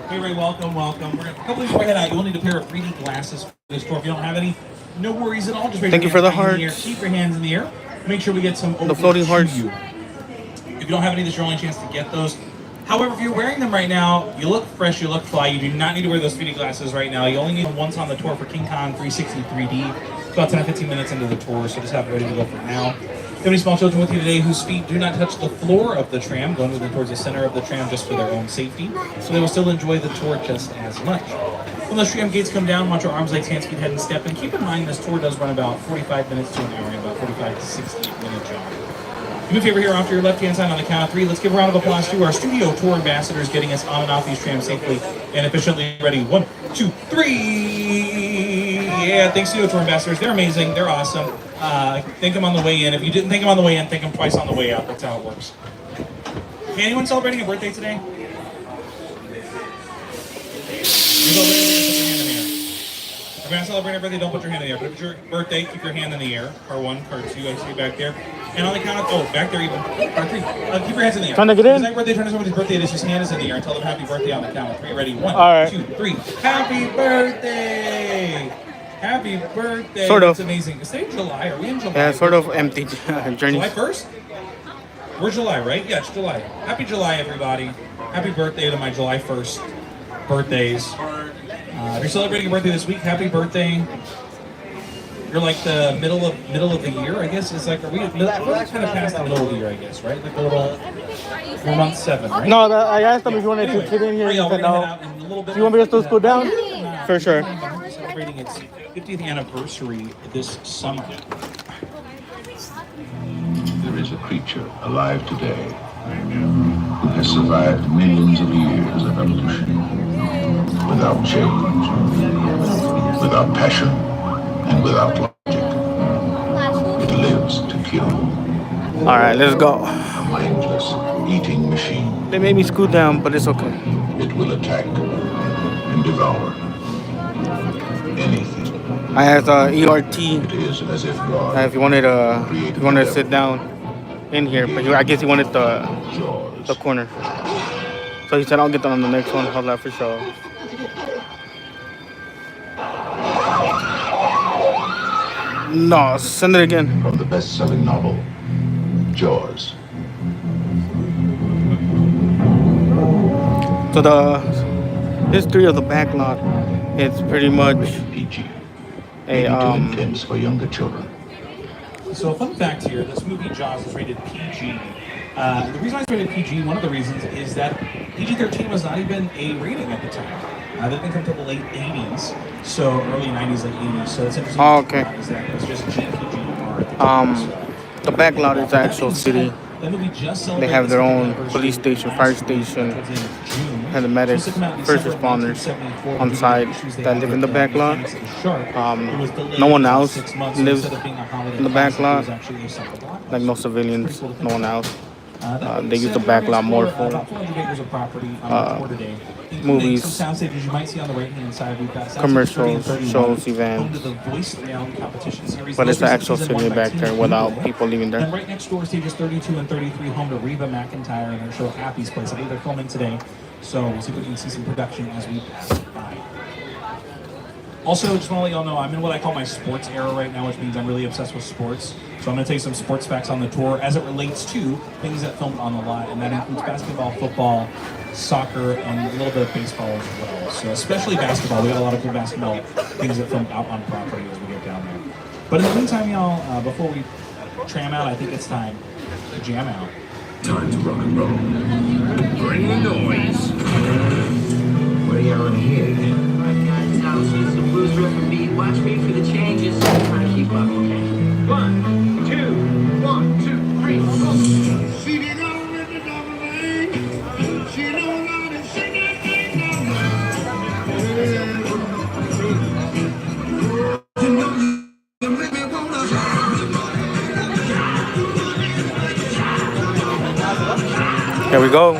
Hey, Ray, welcome. We're gonna, a couple before I head out, you'll need a pair of 3D glasses for this tour. If you don't have any, no worries at all. Just raise Thank your you for the hands in air. hearts. Keep your hands in the air. Make sure we get some The floating hearts. you. If you don't have any, this is your only chance to get those. However, if you're wearing them right now, you look fresh, you look fly. You do not need to wear those 3D glasses right now. You only need them once on the tour for King Kong 360 3D. It's about 10 or 15 minutes into the tour, so just have it ready to go for now. If you have any small children with you today whose feet do not touch the floor of the tram, going with them towards the center of the tram just for their own safety, so they will still enjoy the tour just as much. When those tram gates come down, watch your arms, legs, hands, feet, head, and step. And keep in mind, this tour does run about 45 minutes to an hour, about 45 to 60 minute jog. Do me a favor here off to your left-hand side on the count of 3. Let's give a round of applause to our studio tour ambassadors getting us on and off these trams safely and efficiently. Ready? 1, 2, 3. Yeah, thanks studio tour ambassadors. They're amazing. They're awesome. Thank them on the way in. If you didn't thank them on the way in, thank them twice on the way out. That's how it works. Okay, anyone celebrating a birthday today? You go If you're not celebrating a birthday, don't put your hand in the air. But if it's your birthday, keep your hand in the air. Part 1, part 2, I see back there. And on the count of, back there even. Part 3, keep your hands in the air. Trying to get in? It's birthday, turn to somebody's birthday, this his hand is in the air and tell them happy birthday on the count of 3. Ready? 1, All right. 2, 3. Happy birthday! Happy birthday! Sort of. It's amazing. Is it July? Are we in July? Yeah, sort of empty journey. July 1st? We're July, right? Yeah, it's July. Happy July, everybody. Happy birthday to my July 1st birthdays. If you're celebrating your birthday this week, happy birthday. You're like the middle of the year, I guess. It's like, we're kind of past the middle of the year, I guess, right? Like we're month 7, right? No, I asked them if you wanted to sit in here. He said no. Do you want me to still scoot down? For sure. Celebrating its 50th anniversary this summer. There is a creature alive today who has survived millions of years of evolution without change, without passion, and without logic. It lives to kill. All right, let's go. A mindless eating machine. They made me scoot down, but it's okay. It will attack and devour anything. I asked ERT It is as if God if you wanted to sit down in here, but I guess he wanted the corner. So he said, I'll get that on the next one. Hold that for sure. No, send it again. From the best-selling novel, Jaws. So the history of the backlot, it's pretty much PG. a Too intense for younger children. So a fun fact here, this movie Jaws is rated PG. The reason why it's rated PG, one of the reasons, is that PG-13 was not even a rating at the time. That didn't come until the late 80s, so early 90s, late 80s. So it's interesting. Oh, okay. Is that it was just GPG. The backlot is the actual city. That movie just They have their own police station, fire station, and the medics, first responders on site that live in the backlot. No one else lives in the backlot, like no civilians, no one else. They used to back a lot more for about 400 acres of property on the tour today. movies, some sound stages you might see on the right-hand side. We've got sound commercials, stages 30 and 31, shows, home to events. the Voice Reality Competition Series. But it's the Most actual recent season city won by back there Team without Google. people living Then there. right next door, stages 32 and 33, home to Reba McEntire and their show Happy's Place. I believe they're filming today, so we'll see if we can see some production as we pass by. Also, just want to let y'all know, I'm in what I call my sports era right now, which means I'm really obsessed with sports. So I'm going to take some sports facts on the tour as it relates to things that filmed on the lot, and that includes basketball, football, soccer, and a little bit of baseball as well. So especially basketball, we got a lot of cool basketball things that filmed out on property as we get down there. But in the meantime, y'all, before we tram out, I think it's time to jam out. Time to rock and roll. Bring the noise. What do you want to hear? Now listen to some blues riff and beat. Watch me for the changes. Try to keep up, okay? 1, 2, 1, 2, 3, 4. She didn't know the double name. She don't know the shit that ain't Here we go,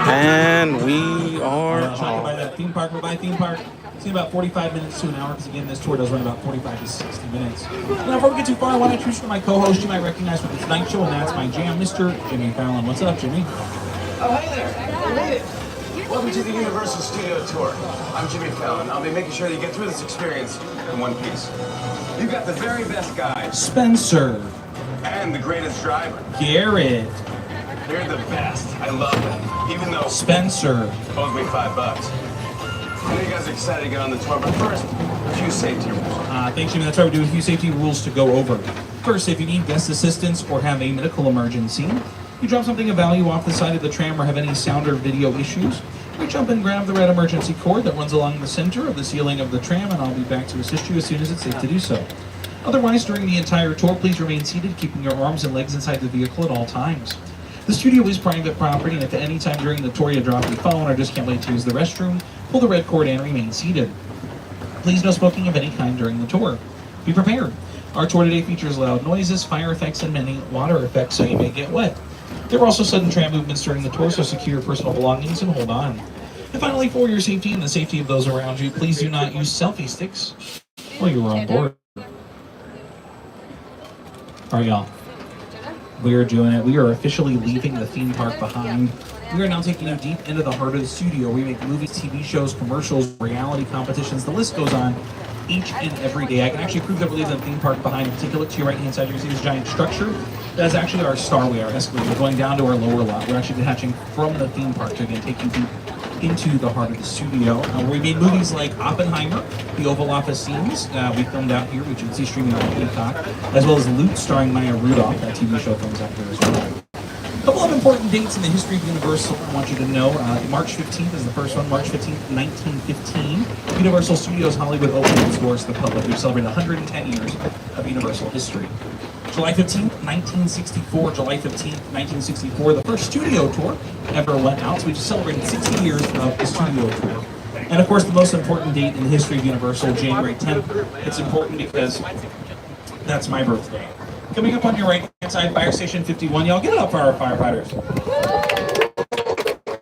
and we are By off. that theme park, we're by theme park. It's in about 45 minutes to an hour, because again, this tour does run about 45 to 60 minutes. Now, before we get too far, I want to introduce my co-host. You might recognize from tonight's show, and that's my jam, Mr. Jimmy Fallon. What's up, Jimmy? Oh, hey there. You made it. Welcome to the Universal Studio Tour. I'm Jimmy Fallon. I'll be making sure that you get through this experience in one piece. You've got the very best guide. Spencer. And the greatest driver. Garrett. They're the best. I love them. Even though Spencer owes me $5. I know you guys are excited to get on the tour, but first, a few safety rules. Thanks, Jimmy. That's right. We do a few safety rules to go over. First, if you need guest assistance or have a medical emergency, you drop something of value off the side of the tram or have any sound or video issues, you jump and grab the red emergency cord that runs along the center of the ceiling of the tram, and I'll be back to assist you as soon as it's safe to do so. Otherwise, during the entire tour, please remain seated, keeping your arms and legs inside the vehicle at all times. The studio is private property, and if at any time during the tour you drop your phone or just can't wait to use the restroom, pull the red cord and remain seated. Please no smoking of any kind during the tour. Be prepared. Our tour today features loud noises, fire effects, and many water effects, so you may get wet. There are also sudden tram movements during the tour, so secure your personal belongings and hold on. And finally, for your safety and the safety of those around you, please do not use selfie sticks while you are on board. All right, y'all. We are doing it. We are officially leaving the theme park behind. We are now taking you deep into the heart of the studio. We make movies, TV shows, commercials, reality competitions. The list goes on each and every day. I can actually prove that we're leaving the theme park behind. If you take a look to your right-hand side, you can see this giant structure. That is actually our starway, our escalator. We're going down to our lower lot. We're actually detaching from the theme park to again take you deep into the heart of the studio. We made movies like Oppenheimer, the Oval Office scenes we filmed out here, which you can see streaming on Peacock, as well as Loot starring Maya Rudolph. That TV show comes out here as well. A couple of important dates in the history of Universal I want you to know. March 15th is the first one. March 15th, 1915. Universal Studios Hollywood opened its doors to the public. We've celebrated 110 years of Universal history. July 15th, 1964. July 15th, 1964. The first studio tour ever went out. So we just celebrated 60 years of the studio tour. And of course, the most important date in the history of Universal, January 10th. It's important because that's my birthday. Coming up on your right-hand side, Fire Station 51. Y'all get it up for our firefighters.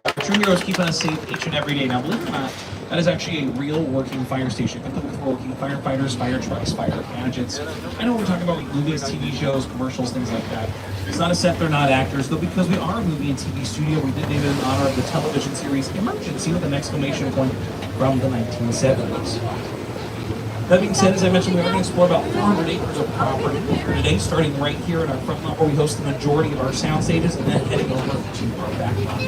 Our true heroes keeping us safe each and every day. Now, believe it or not, that is actually a real working fire station, complete with working firefighters, fire trucks, fire gadgets. I know we're talking about movies, TV shows, commercials, things like that. It's not a set, they're not actors, though, because we are a movie and TV studio. We did name it in honor of the television series Emergency with an exclamation point from the 1970s. That being said, as I mentioned, we're going to explore about 400 acres of property today, starting right here in our front lot where we host the majority of our sound stages, and then heading over to our back lot.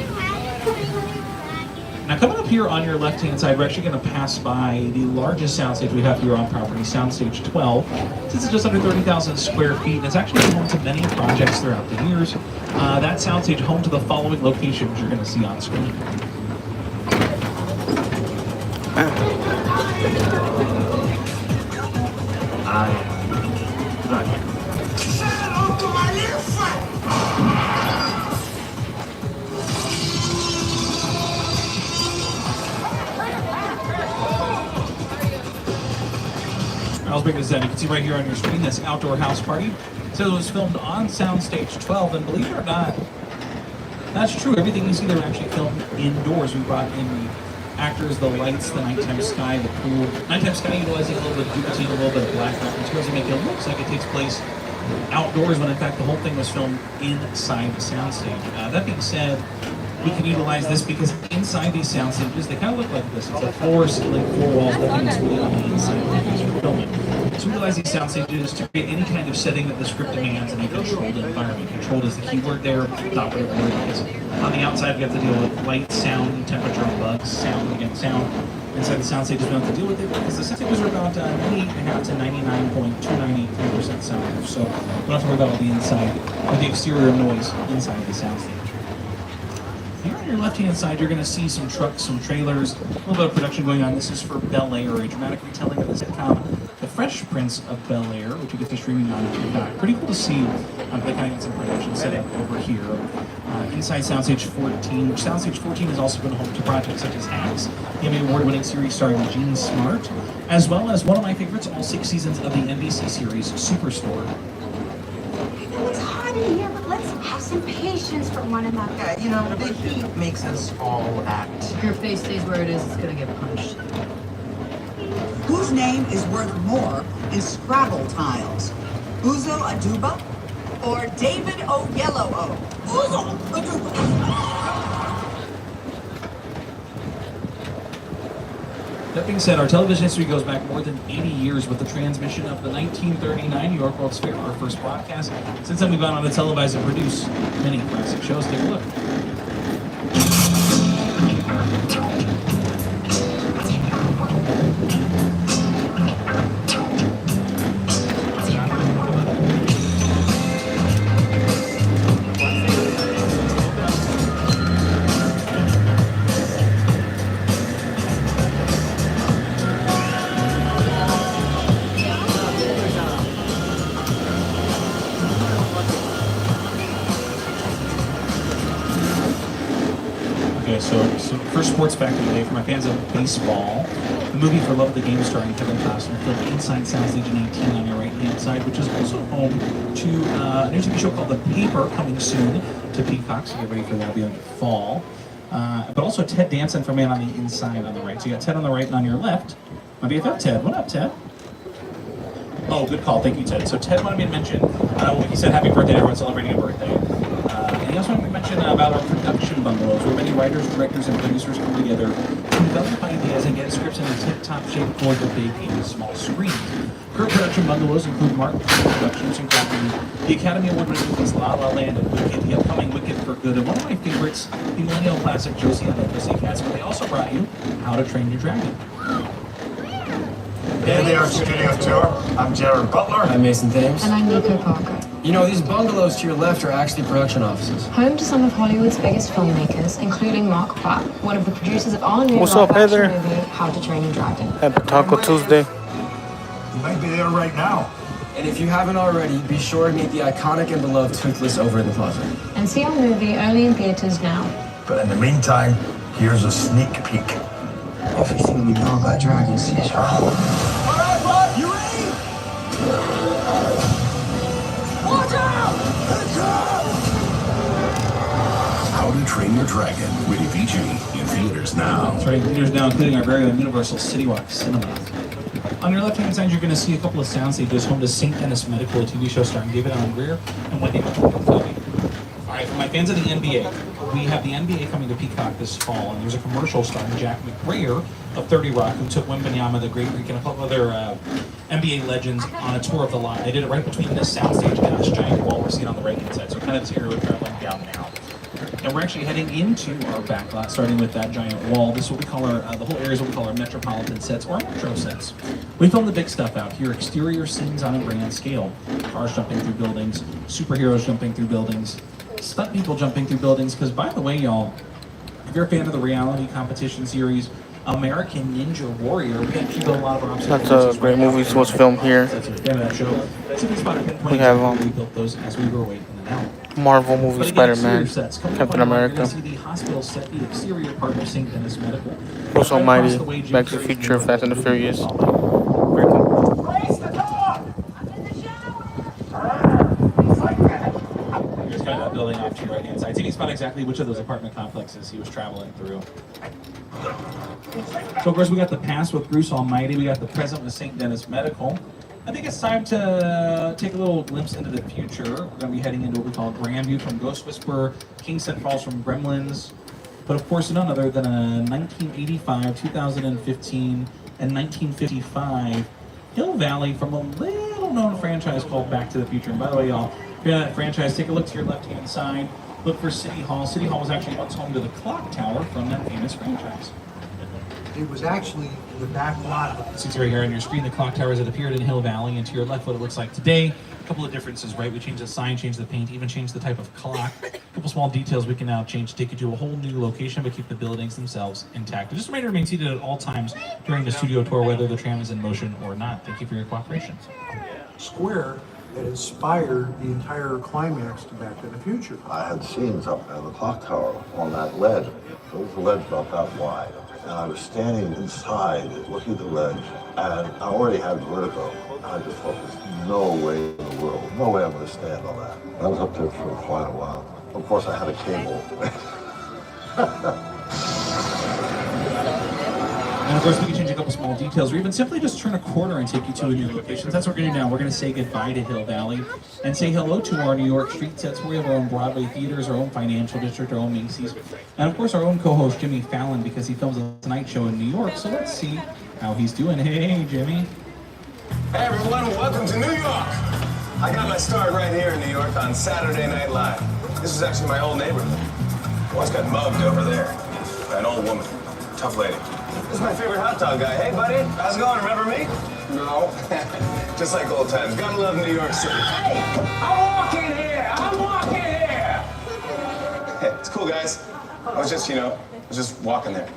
Now, coming up here on your left-hand side, we're actually going to pass by the largest soundstage we have here on property, Soundstage 12. Since it's just under 30,000 square feet, and it's actually home to many projects throughout the years. That soundstage home to the following locations you're going to see on screen. I'll bring this down. You can see right here on your screen, this Outdoor House Party. So it was filmed on Soundstage 12, and believe it or not, That's true. Everything you see there actually filmed indoors. We brought in the actors, the lights, the nighttime sky, the pool. Nighttime sky utilizing a little bit of duplicating, a little bit of black materials to make it look like it takes place outdoors, when in fact the whole thing was filmed inside the soundstage. That being said, we can utilize this because inside these sound stages, they kind of look like this. It's a floor, ceiling, four walls, nothing is really on the inside of the filming. So we utilize these sound stages to create any kind of setting that the script demands in a controlled environment. Controlled is the key word there, the operative word is. On the outside, we have to deal with light, sound, temperature, bugs, sound, again, sound. Inside the sound stages, we don't have to deal with it because the sound stages are about 98.5 to 99.293% sound. So we don't have to worry about all the inside or the exterior noise inside the sound stage. Here on your left-hand side, you're going to see some trucks, some trailers, a little bit of production going on. This is for Bel Air, a dramatic retelling of the sitcom The Fresh Prince of Bel Air, which you get to streaming on Peacock. Pretty cool to see. They kind of get some production set up over here. Inside Soundstage 14, which Soundstage 14 is also been home to projects such as Hacks, the Emmy Award-winning series starring Gene Smart, as well as one of my favorites, all 6 seasons of the NBC series, Superstore. It's hot in here, but let's have some patience for one another. Yeah, you know, the heat makes us all act. If your face stays where it is, it's gonna get punched. Whose name is worth more in Scrabble tiles? Uzo Aduba or David Oyelowo? Uzo Aduba. That being said, our television history goes back more than 80 years with the transmission of the 1939 New York World's Fair, our first broadcast. Since then, we've gone on to televise and produce many classic shows. Take a look. So first sports fact of the day for my fans of baseball, the movie For Love of the Game starring Kevin Costner filmed inside Soundstage 19 on your right-hand side, which is also home to a new TV show called The Paper, coming soon to Peacock, so get ready for that. It'll be on the fall. But also Ted Danson for Man on the Inside on the right. So you got Ted on the right, and on your left, my BFF Ted. What up, Ted? Oh, good call. Thank you, Ted. So Ted wanted me to mention, he said happy birthday to everyone celebrating a birthday. And he also wanted me to mention about our production bungalows, where many writers, directors, and producers come together to develop ideas and get scripts in a tip-top shape for the big and small screen. Current production bungalows include Mark Productions, including the Academy Award-winning movies La La Land and Wicked, the upcoming Wicked for Good, and one of my favorites, the millennial classic Josie and the Pussycats, but they also brought you How to Train Your Dragon. Hey there, studio tour. I'm Jared Butler. I'm Mason Thames. And I'm Nico Parker. You know, these bungalows to your left are actually production offices. Home to some of Hollywood's biggest filmmakers, including Mark Platt, one of the producers of our new What's up, Heather? movie, How to Train Your Dragon. Happy Taco Tuesday. You might be there right now. And if you haven't already, be sure to meet the iconic and beloved Toothless over in the plaza. And see our movie only in theaters now. But in the meantime, here's a sneak peek. Everything we know about dragons is wrong. You ready? Watch out! How to Train Your Dragon with VG in theaters now. That's right, in theaters now, including our very own Universal Citywalk Cinema. On your left-hand side, you're going to see a couple of sound stages home to St. Dennis Medical, a TV show starring David Allen Greer and Wendy McCullough. All right, for my fans of the NBA, we have the NBA coming to Peacock this fall, and there's a commercial starring Jack McBrayer of 30 Rock, who took Wembanyama, the Great Greek, and a couple other NBA legends on a tour of the lot. They did it right between this soundstage and this giant wall we're seeing on the right-hand side, so kind of this area we're traveling down now. And we're actually heading into our back lot, starting with that giant wall. This is what we call our, the whole area is what we call our metropolitan sets, or metro sets. We film the big stuff out here, exterior scenes on a grand scale. Cars jumping through buildings, superheroes jumping through buildings, stunt people jumping through buildings, because by the way, y'all, if you're a fan of the reality competition series, American Ninja Warrior, we actually built a lot of our That's a great movie. So it's filmed here. We have we built those as we were waiting in and out. Marvel movie, Spider-Man, Captain America. The hospital set, the exterior part of St. Dennis Medical. Bruce Almighty, Back to the Future, Fast and the Furious. Very cool. Here's kind of that building off to your right hand side. I think he spot exactly which of those apartment complexes he was traveling through. So of course we got the past with Bruce Almighty, we got the present with St. Denis Medical. I think it's time to take a little glimpse into the future. We're going to be heading into what we call Grandview from Ghost Whisperer, Kingston Falls from Gremlins, but of course none other than a 1985, 2015, and 1955 Hill Valley from a little known franchise called Back to the Future. And by the way, y'all, if you're in that franchise, take a look to your left-hand side. Look for City Hall. City Hall was actually once home to the clock tower from that famous franchise. It was actually the back lot. So it's right here on your screen, the clock tower as it appeared in Hill Valley, and to your left what it looks like today. A couple of differences, right? We changed the sign, changed the paint, even changed the type of clock. A couple small details we can now change to take you to a whole new location, but keep the buildings themselves intact. But just a reminder to remain seated at all times during the studio tour, whether the tram is in motion or not. Thank you for your cooperation. Square that inspired the entire climax to Back to the Future. I had scenes up at the clock tower on that ledge. It was a ledge about that wide. And I was standing inside looking at the ledge, and I already had vertigo. And I just thought, there's no way in the world, no way I'm going to stand on that. I was up there for quite a while. Of course, I had a cable. And of course, we can change a couple small details, or even simply just turn a corner and take you to a new location. That's what we're going to do now. We're going to say goodbye to Hill Valley and say hello to our New York street sets, where we have our own Broadway theaters, our own financial district, our own Macy's, and of course our own co-host Jimmy Fallon, because he films a Tonight Show in New York. So let's see how he's doing. Hey, Jimmy. Hey everyone, welcome to New York. I got my start right here in New York on Saturday Night Live. This is actually my old neighborhood. I once got mugged over there by an old woman, tough lady. This is my favorite hot dog guy. Hey buddy, how's it going? Remember me? No. Just like old times. Gotta love New York City. Hey, I'm walking here. I'm walking here. Hey, it's cool guys. I was just walking there.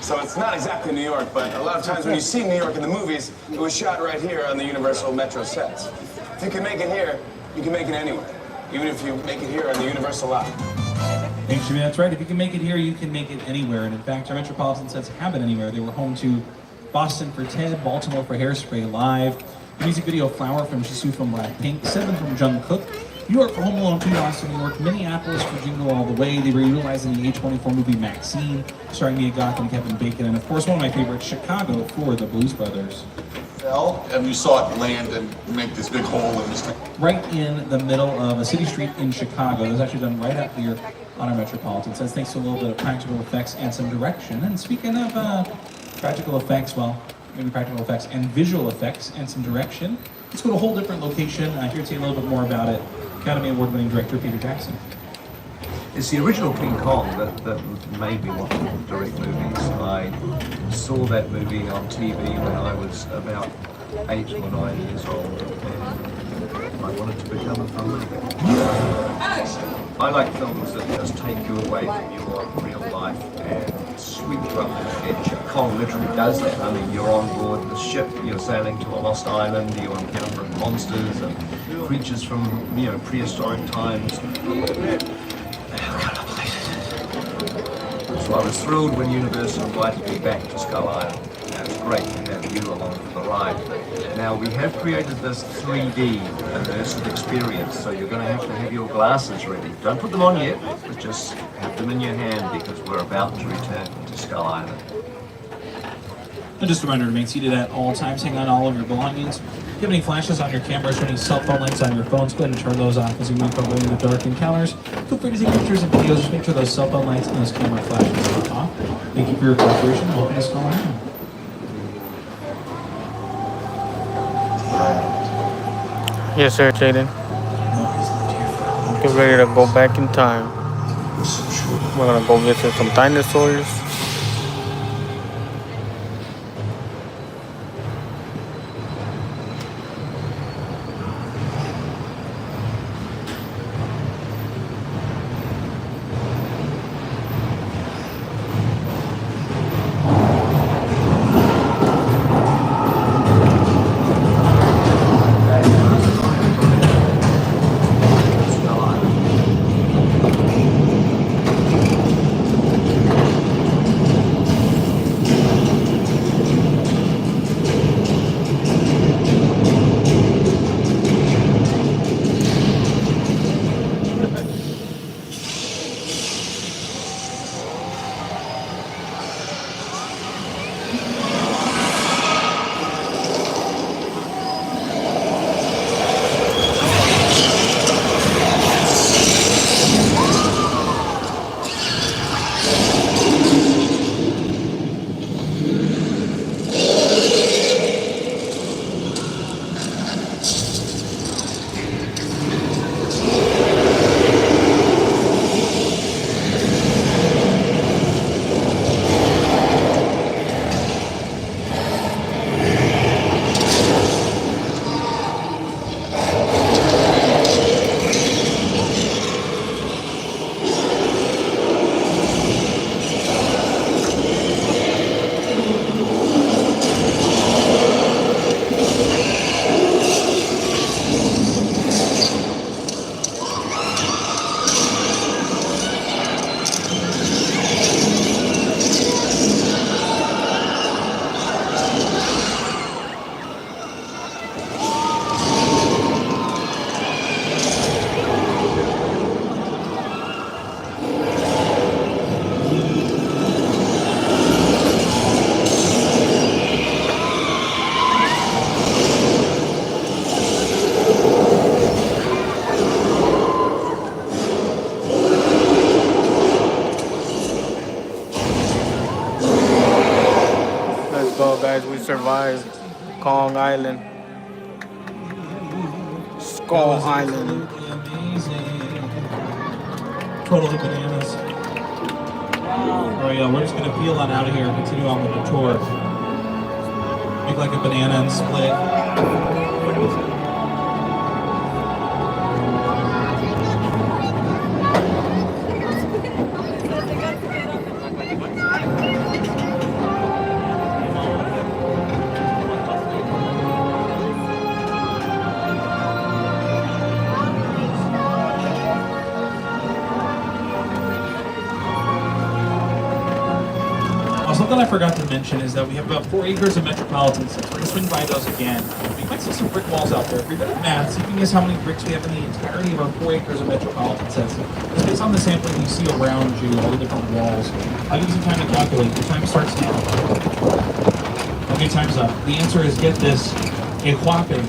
So it's not exactly New York, but a lot of times when you see New York in the movies, it was shot right here on the Universal Metro sets. If you can make it here, you can make it anywhere. Even if you make it here on the Universal lot. Thanks, Jimmy. That's right. If you can make it here, you can make it anywhere. And in fact, our Metropolitan sets have been anywhere. They were home to Boston for Ted, Baltimore for Hairspray Live, the music video Flower from Jisoo from Blackpink, 7 from Jungkook, New York for Home Alone 2, Austin, New York, Minneapolis for Jingle All the Way. They were utilizing the A24 movie Maxine, starring Mia Goth and Kevin Bacon, and of course one of my favorites, Chicago for the Blues Brothers. And you saw it land and make this big hole in the street. Right in the middle of a city street in Chicago. It was actually done right up here on our Metropolitan. It says thanks to a little bit of practical effects and some direction. And speaking of practical effects, well, maybe practical effects and visual effects and some direction, let's go to a whole different location. Here to tell you a little bit more about it, Academy Award-winning director Peter Jackson. It's the original King Kong that made me want to direct movies. I saw that movie on TV when I was about 8 or 9 years old, and I wanted to become a filmmaker. I like films that just take you away from your real life and sweep you up the edge. Kong literally does that. I mean, you're on board the ship, you're sailing to a lost island, you're encountering monsters and creatures from, prehistoric times. So I was thrilled when Universal invited me back to Skull Island. And it's great to have you along for the ride. Now we have created this 3D immersive experience, so you're going to have your glasses ready. Don't put them on yet, but just have them in your hand because we're about to return to Skull Island. And just a reminder to remain seated at all times, hang on all of your belongings. If you have any flashes on your cameras or any cell phone lights on your phones, go ahead and turn those off as you move from going into dark encounters. Feel free to take pictures and videos. Just make sure those cell phone lights and those camera flashes are off. Thank you for your cooperation. Welcome to Skull Island. Yes, sir, Jaden. Get ready to go back in time. We're gonna go visit some dinosaurs. go, guys. We survived Kong Island. Skull Island. Totally bananas. Oh yeah, we're just gonna peel on out of here and continue on with the tour. Make like a banana and split. Something I forgot to mention is that we have about 4 acres of metropolitan sets. We're going to swing by those again. You might see some brick walls out there. If you're good at math, see if you can guess how many bricks we have in the entirety of our 4 acres of metropolitan sets. It's based on the sampling you see around you, all the different walls. I'll give you some time to calculate. Your time starts now. Okay, time's up. The answer is, get this, a whopping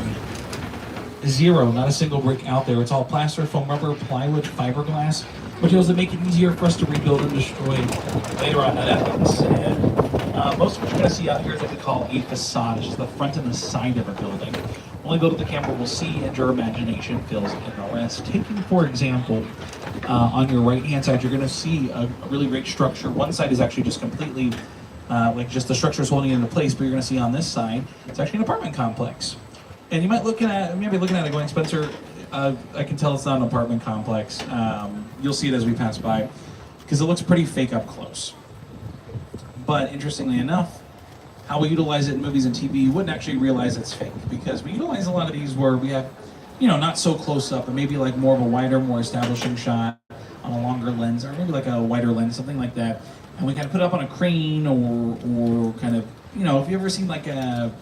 0, not a single brick out there. It's all plaster, foam, rubber, plywood, fiberglass, materials that make it easier for us to rebuild and destroy later on. That being said, most of what you're going to see out here is what we call a facade. It's just the front and the side of a building. Only those at the camera will see, and your imagination fills in the rest. Taking, for example, on your right-hand side, you're going to see a really great structure. One side is actually just completely, like just the structure is holding it into place, but you're going to see on this side, it's actually an apartment complex. And you might be looking at it going, Spencer, I can tell it's not an apartment complex. You'll see it as we pass by, because it looks pretty fake up close. But interestingly enough, how we utilize it in movies and TV, you wouldn't actually realize it's fake, because we utilize a lot of these where we have, not so close up, but maybe like more of a wider, more establishing shot on a longer lens, or maybe like a wider lens, something like that. And we kind of put it up on a crane, or kind of, if you ever seen like a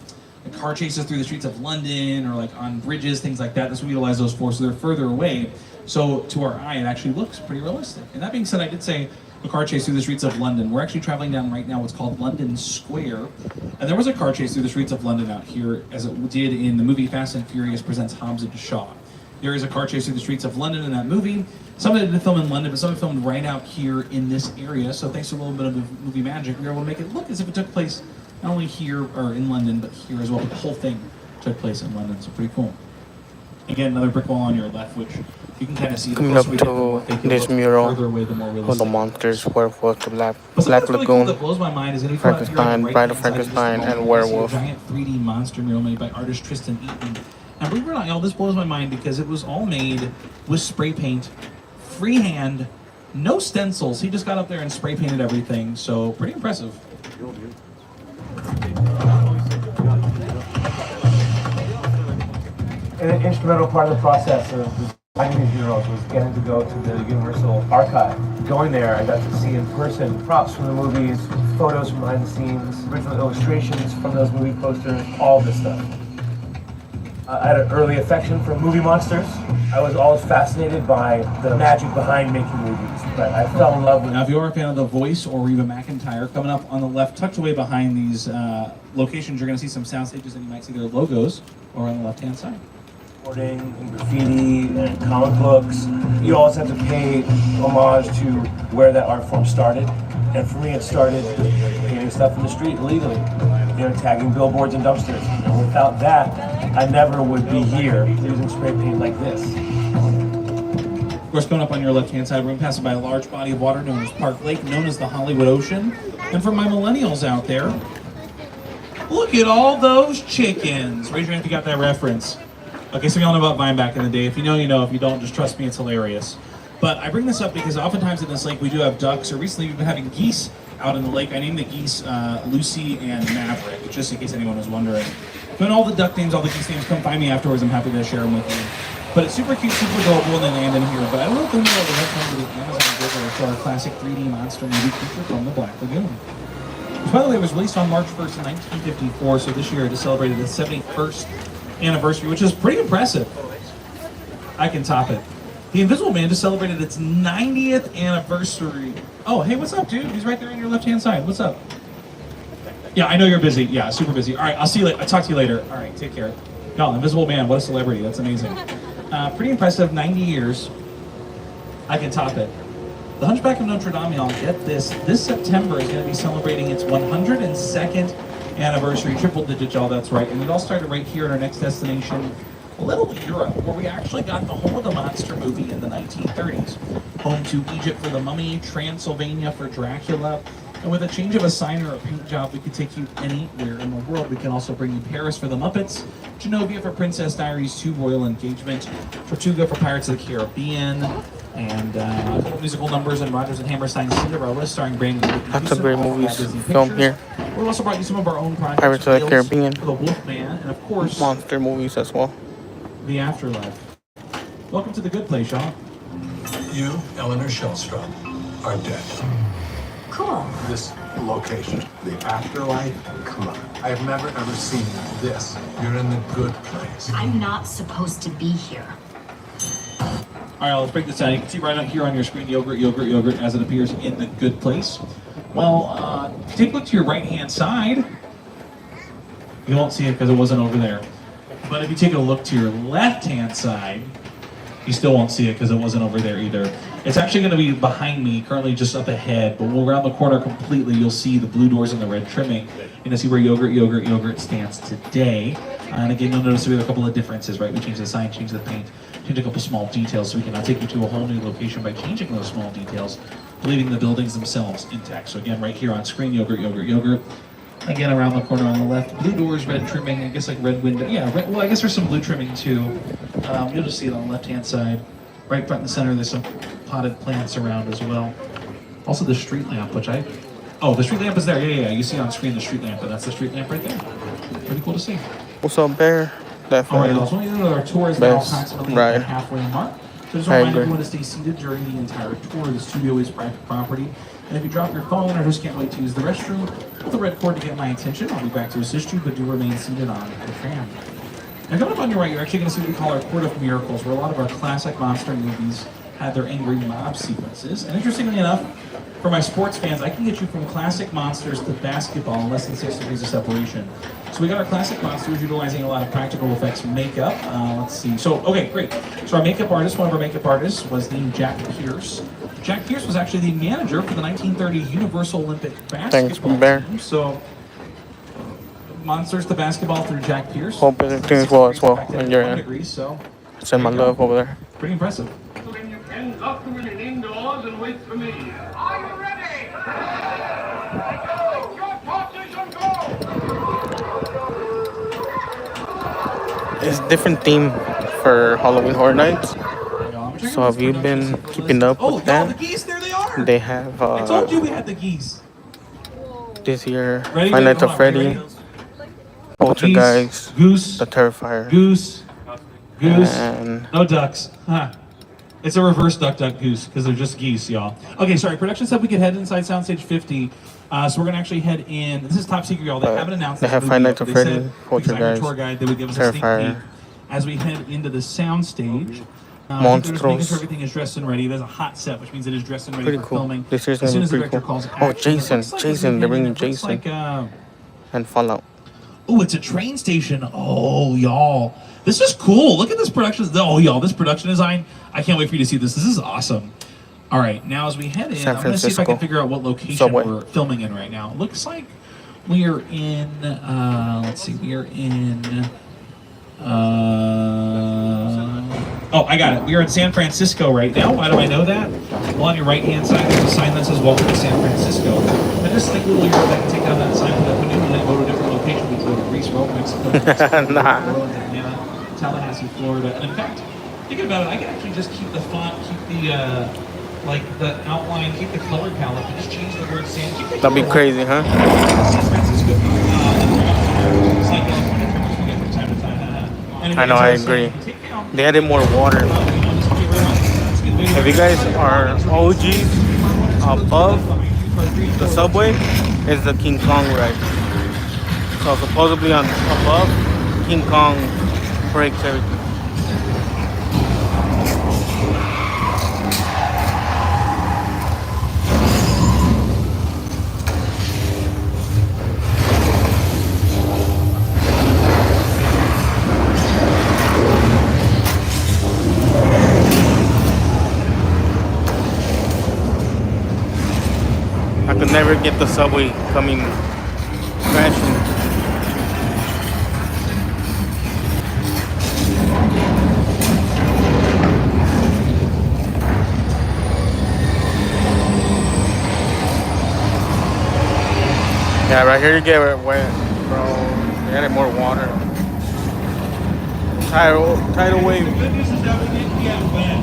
car chases through the streets of London, or like on bridges, things like that. That's what we utilize those for, so they're further away. So to our eye, it actually looks pretty realistic. And that being said, I did say a car chase through the streets of London. We're actually traveling down right now what's called London Square. And there was a car chase through the streets of London out here, as it did in the movie Fast and Furious Presents Hobbs and Shaw. There is a car chase through the streets of London in that movie. Some of it did film in London, but some of it filmed right out here in this area. So thanks to a little bit of movie magic, we were able to make it look as if it took place not only here, or in London, but here as well. But the whole thing took place in London, so pretty cool. Again, another brick wall on your left, which you can kind of see. Coming up to this mural of the monsters, werewolf, the Black Lagoon, that blows my mind is that Frankenstein, Bride of Frankenstein, and Werewolf. A giant 3D monster mural made by artist Tristan Eaton. And believe it or not, y'all, this blows my mind because it was all made with spray paint, freehand, no stencils. He just got up there and spray painted everything, so pretty impressive. An instrumental part of the process of designing these murals was getting to go to the Universal Archive. Going there, I got to see in person props from the movies, photos from behind the scenes, original illustrations from those movie posters, all this stuff. I had an early affection for movie monsters. I was always fascinated by the magic behind making movies, but I fell in love with... Now, if you are a fan of The Voice or Reba McEntire, coming up on the left, tucked away behind these locations, you're going to see some sound stages, and you might see their logos over on the left-hand side. And graffiti and comic books. You always have to pay homage to where that art form started. And for me, it started painting stuff in the street illegally, tagging billboards and dumpsters. And without that, I never would be here using spray paint like this. Of course, coming up on your left-hand side, we're going to pass by a large body of water known as Park Lake, known as the Hollywood Ocean. And for my millennials out there, look at all those chickens. Raise your hand if you got that reference. Okay, so we all know about Vine back in the day. If you know, you know. If you don't, just trust me, it's hilarious. But I bring this up because oftentimes in this lake we do have ducks, or recently we've been having geese out in the lake. I named the geese Lucy and Maverick, just in case anyone was wondering. When all the duck names, all the geese names, come find me afterwards. I'm happy to share them with you. But it's super cute, super adorable, and they land in here. But I don't know if they know that we have time to the Amazon River for our classic 3D monster movie creature from the Black Lagoon. Which, by the way, was released on March 1st, 1954, so this year it celebrated its 71st anniversary, which is pretty impressive. I can top it. The Invisible Man just celebrated its 90th anniversary. Oh, hey, what's up, dude? He's right there on your left-hand side. What's up? Yeah, I know you're busy. Yeah, super busy. All right, I'll see you later. I'll talk to you later. All right, take care. No, Invisible Man, what a celebrity. That's amazing. Pretty impressive, 90 years. I can top it. The Hunchback of Notre Dame, y'all, get this. This September is going to be celebrating its 102nd anniversary, triple digit, y'all, that's right. And it all started right here in our next destination, Little Europe, where we actually got the home of the monster movie in the 1930s. Home to Egypt for the Mummy, Transylvania for Dracula, and with a change of a sign or a paint job, we could take you anywhere in the world. We can also bring you Paris for the Muppets, Genovia for Princess Diaries 2 Royal Engagement, Tortuga for Pirates of the Caribbean, and a couple musical numbers in Rodgers and Hammerstein's Cinderella, starring Brandon. That's a great movie film here. We also brought you some of our own projects. Pirates of the Caribbean. The Wolfman, and of course, monster movies as well. The Afterlife. Welcome to the good place, y'all. You, Eleanor Shellstrom, are dead. Cool. This location, the afterlife, come on. I've never ever seen this. You're in the good place. I'm not supposed to be here. All right, let's break this down. You can see right out here on your screen, yogurt, yogurt, yogurt, as it appears in the good place. Well, take a look to your right-hand side. You won't see it because it wasn't over there. But if you take a look to your left-hand side, you still won't see it because it wasn't over there either. It's actually going to be behind me, currently just up ahead, but we'll round the corner completely. You'll see the blue doors and the red trimming. You're going to see where yogurt, yogurt, yogurt stands today. And again, you'll notice we have a couple of differences, right? We changed the sign, changed the paint, changed a couple small details, so we can now take you to a whole new location by changing those small details, leaving the buildings themselves intact. So again, right here on screen, yogurt, yogurt, yogurt. Again, around the corner on the left, blue doors, red trimming, I guess like red window. Yeah, well, I guess there's some blue trimming too. You'll just see it on the left-hand side. Right front and center, there's some potted plants around as well. Also the street lamp, which the street lamp is there. Yeah. You see on screen the street lamp, and that's the street lamp right there. Pretty cool to see. What's up, Bear? Definitely. All right, so our tour is now approximately at the halfway mark. So just remind everyone to stay seated during the entire tour. The studio is private property. And if you drop your phone or just can't wait to use the restroom, pull the red cord to get my attention. I'll be back to assist you, but do remain seated on the tram. Now coming up on your right, you're actually going to see what we call our Court of Miracles, where a lot of our classic monster movies had their angry mob sequences. And interestingly enough, for my sports fans, I can get you from classic monsters to basketball in less than 6 degrees of separation. So we got our classic monsters utilizing a lot of practical effects makeup. Let's see. So, okay, great. So our makeup artist, one of our makeup artists, was named Jack Pierce. Jack Pierce was actually the manager for the 1930 Universal Olympic basketball team. So, monsters to basketball through Jack Pierce. Hope everything's well as well on your end. So send my love over there. Pretty impressive. Up to it indoors and wait for me. Are you ready? Your position, go! It's a different theme for Halloween Horror Nights. So have you been keeping up with that? The geese, there they are. They have I told you we had the geese. This year, Five Nights at Freddy, Poltergeist, Goose, The Terrifier, Goose, and no ducks. Huh. It's a reverse duck, duck, goose, because they're just geese, y'all. Okay, sorry, production said we could head inside Soundstage 50. So we're gonna actually head in. This is top secret, y'all. They haven't announced. They have Five Nights at Freddy, Poltergeist, tour guide. They would give us a sneak peek as we head into the soundstage. Monstros. Making sure everything is dressed and ready. There's a hot set, which means it is dressed and ready for filming. This is as soon as the pretty director cool. calls Oh, action, Jason. They're bringing Jason. And Fallout. Oh, it's a train station. Oh, y'all. This is cool. Look at this production. Oh, y'all, this production design. I can't wait for you to see this. This is awesome. All right, now as we head in, I'm going to see if I can figure out what location we're filming in right now. It looks like we are in, let's see, we are in, oh, I got it. We are in San Francisco right now. Why do I know that? Well, on your right-hand side, there's a sign that says Welcome to San Francisco. I just think a little euro that can take down that sign, put up a new one, and go to a different location. We can go to Greece, Rome, Mexico, Nah. Tallahassee, Florida. And in fact, thinking about it, I can actually just keep the font, keep the, like, the outline, keep the color palette, and just change the word San. That'd be crazy, huh? San Francisco. It's like California we get from time to time. I know, I agree. They added more water. If you guys are OGs above the subway, is the King Kong ride. So supposedly on above, King Kong breaks everything. I could never get the subway coming crashing. Yeah, right here you get it wet, bro. You added more water. Tidal wave. The good news is that we didn't get wet.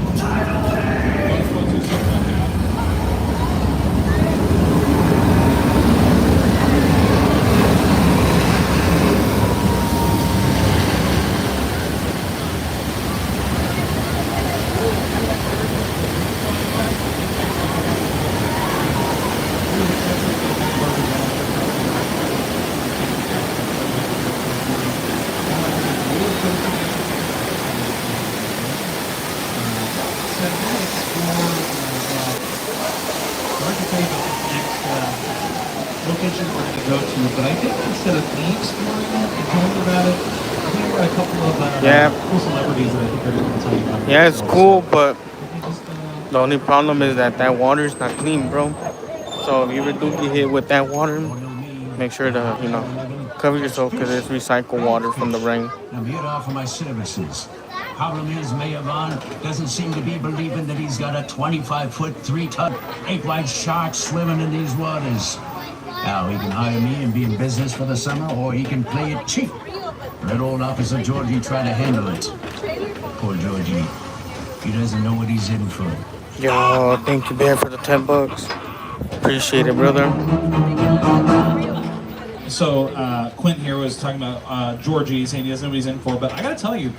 Locations we're going to go to, but I think instead of me exploring it and telling you about it, I think we're a couple of cool celebrities that I think are going to tell you about it. Yeah, it's cool, but the only problem is that water is not clean, bro. So if you ever do get hit with that water, make sure to, cover yourself because it's recycled water from the rain. I'm here to offer my services. Problem is, Mayor Vaughn doesn't seem to be believing that he's got a 25-foot, 3-ton, 8-white shark swimming in these waters. Now, he can hire me and be in business for the summer, or he can play it cheap. Let old Officer Georgie try to handle it. Poor Georgie. He doesn't know what he's in for. Yo, thank you, Bear, for the $10. Appreciate it, brother. So, Quint here was talking about Georgie, saying he doesn't know what he's in for, but I gotta tell you,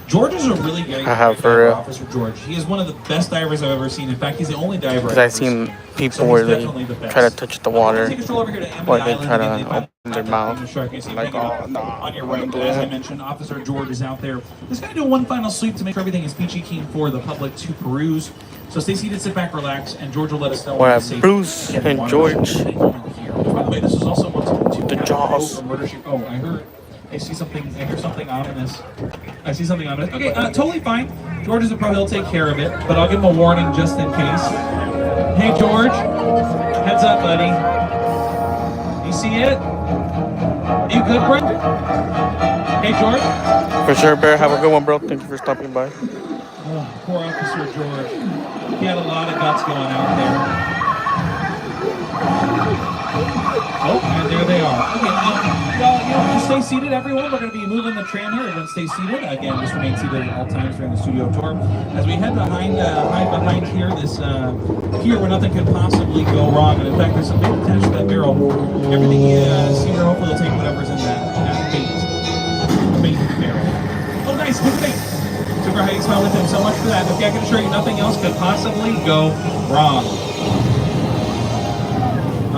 George is a really great diver, Officer George. He is one of the best divers I've ever seen. In fact, he's the only diver Because I've seen people where they try to touch the water, or they try to open their mouth. Like, oh, no. On your right, as I mentioned, Officer George is out there. Just gonna do one final sweep to make sure everything is peachy keen for the public to peruse. So stay seated, sit back, relax, and George will let us know. We're at Bruce and George. By the way, this is also what's the Jaws. Oh, I heard. I see something. I hear something ominous. I see something ominous. Okay, totally fine. George is a pro. He'll take care of it. But I'll give him a warning just in case. Hey, George. Heads up, buddy. You see it? You good, bro? Hey, George. For sure, Bear. Have a good one, bro. Thank you for stopping by. Oh, poor Officer George. He had a lot of guts going out there. Oh, and there they are. Okay, just stay seated, everyone. We're going to be moving the tram here. We're going to stay seated. Again, just remain seated at all times during the studio tour. As we head behind here, here where nothing could possibly go wrong. And in fact, there's some bait attached to that barrel. Everything you see here, hopefully they'll take whatever's in that bait barrel. Oh, nice, good bait. Super high smile with him. So much for that. Okay, I can assure you nothing else could possibly go wrong.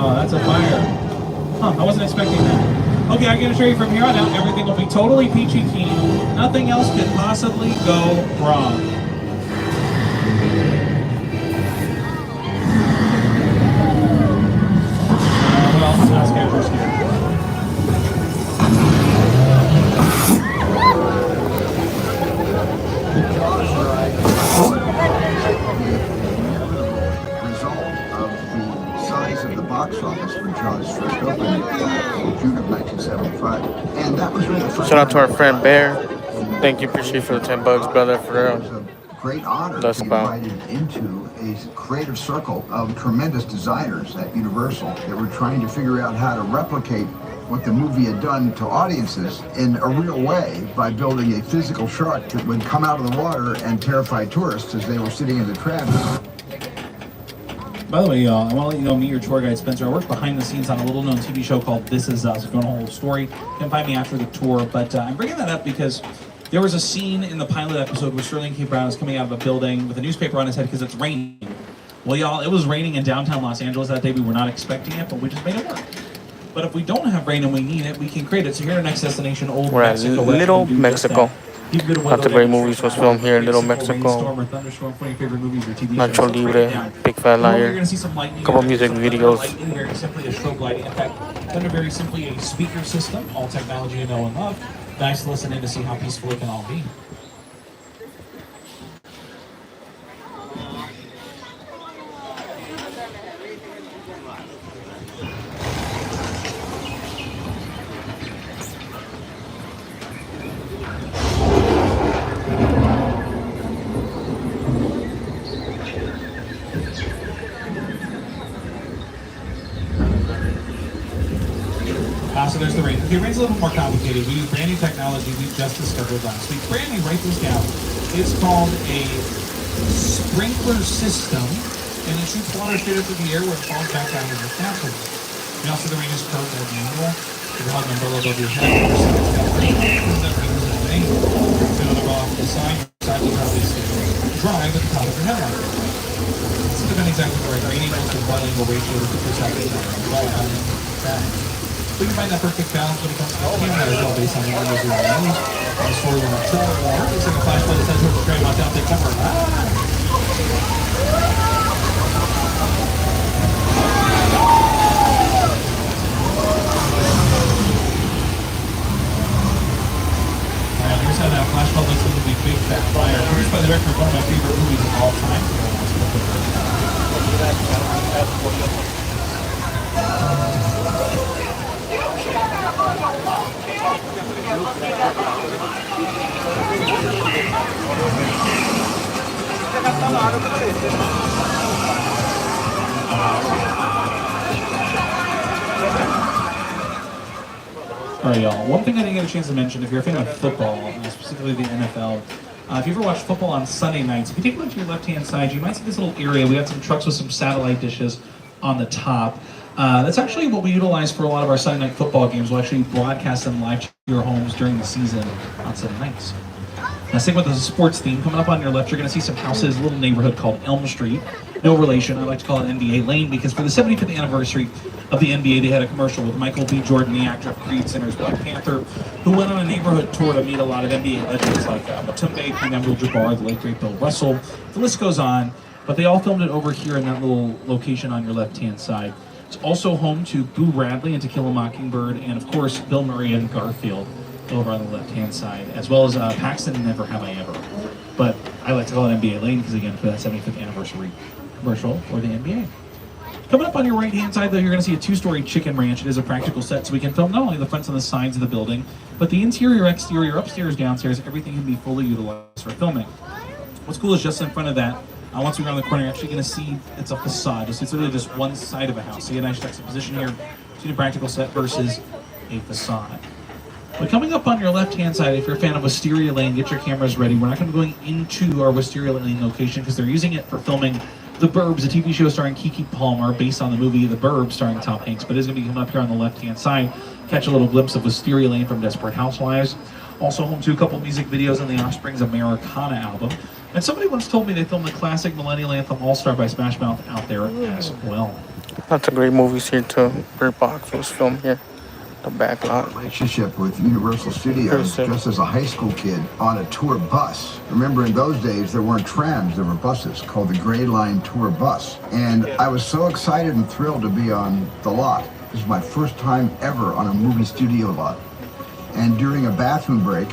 Oh, that's a fire. Huh, I wasn't expecting that. Okay, I can assure you from here on out, everything will be totally peachy keen. Nothing else could possibly go wrong. Well, that's Catcher's here. Box office when Jaws first opened in June of 1975, and that was really the first. Shout out to our friend Bear. Thank you, appreciate for the $10, brother. For real. It was a great honor to be invited into a creative circle of tremendous designers at Universal that were trying to figure out how to replicate what the movie had done to audiences in a real way by building a physical shark that would come out of the water and terrify tourists as they were sitting in the tram. By the way, y'all, I want to let you know, me, your tour guide, Spencer, I work behind the scenes on a little-known TV show called This Is Us. If you want a whole story, you can find me after the tour. But I'm bringing that up because there was a scene in the pilot episode where Sterling K. Brown is coming out of a building with a newspaper on his head because it's raining. Well, y'all, it was raining in downtown Los Angeles that day. We were not expecting it, but we just made it work. But if we don't have rain and we need it, we can create it. So here, our next destination, Old We're Mexico. at Little Mexico. Lots of great movies was filmed here in Little Mexico. Nacho Libre, Big Fat Liar, a couple music videos. Very simply a strobe lighting. In fact, thunder very simply a speaker system, all technology you know and love. Nice to listen in to see how peaceful it can all be. So there's the rain. Okay, rain's a little more complicated. We use brand new technology we just discovered last week. Brand new, write this down. It's called a sprinkler system, and it shoots water straight up through the air where it falls back down into the bathroom. You also the rain is curved as manual. If you hold an umbrella above your head, you're seeing it's got rain. It's not rain, it's rain. If you have umbrella off to the side will probably stay dry with the top of your headlight. It's depending exactly where rain equals to bilingual ratio to the percentage of we can find that perfect balance when it comes to the camera as well based on the angles you're on. On the story we're on trail or it's like a flash flood that says we're straight about down the cover. Here's how that flash flood looks like a big fat fire. Produced by the director of one of my favorite movies of all time. Alright, y'all. One thing I didn't get a chance to mention, if you're a fan of football, specifically the NFL, if you ever watch football on Sunday nights, if you take a look to your left-hand side, you might see this little area. We got some trucks with some satellite dishes on the top. That's actually what we utilize for a lot of our Sunday night football games. We'll actually broadcast them live to your homes during the season on Sunday nights. Now, sticking with the sports theme, coming up on your left, you're going to see some houses, a little neighborhood called Elm Street. No relation. I like to call it NBA Lane because for the 75th anniversary of the NBA, they had a commercial with Michael B. Jordan, the actor of Creed, Sinners, Black Panther, who went on a neighborhood tour to meet a lot of NBA legends like Mutombo, Kareem Abdul-Jabbar, the late great Bill Russell. The list goes on, but they all filmed it over here in that little location on your left-hand side. It's also home to Boo Radley and To Kill a Mockingbird, and of course, Bill Murray and Garfield over on the left-hand side, as well as Paxton and Never Have I Ever. But I like to call it NBA Lane because, again, for that 75th anniversary commercial for the NBA. Coming up on your right-hand side, though, you're going to see a two-story chicken ranch. It is a practical set, so we can film not only the fronts and the sides of the building, but the interior, exterior, upstairs, downstairs, everything can be fully utilized for filming. What's cool is just in front of that, once we go around the corner, you're actually going to see it's a facade. It's literally just one side of a house. So you get a nice juxtaposition here between a practical set versus a facade. But coming up on your left-hand side, if you're a fan of Wisteria Lane, get your cameras ready. We're not going to be going into our Wisteria Lane location because they're using it for filming The Burbs, a TV show starring Keke Palmer based on the movie The Burbs starring Tom Hanks. But it is going to be coming up here on the left-hand side. Catch a little glimpse of Wisteria Lane from Desperate Housewives. Also home to a couple music videos on the Offspring's Americana album. And somebody once told me they filmed the classic millennial anthem All-Star by Smash Mouth out there as well. Lots of great movies here too. Bird Box was filmed here. The back lot. Relationship with Universal Studios just as a high school kid on a tour bus. Remember, in those days, there weren't trams, there were buses called the Gray Line Tour Bus. And I was so excited and thrilled to be on the lot. This is my first time ever on a movie studio lot. And during a bathroom break,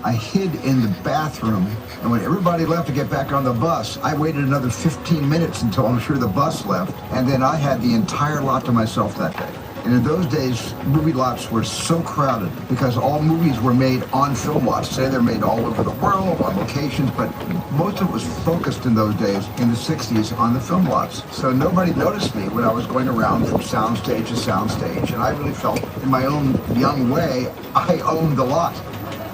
I hid in the bathroom, and when everybody left to get back on the bus, I waited another 15 minutes until I'm sure the bus left, and then I had the entire lot to myself that day. And in those days, movie lots were so crowded because all movies were made on film lots. Say they're made all over the world, on locations, but most of it was focused in those days, in the 60s, on the film lots. So nobody noticed me when I was going around from soundstage to soundstage, and I really felt, in my own young way, I owned the lot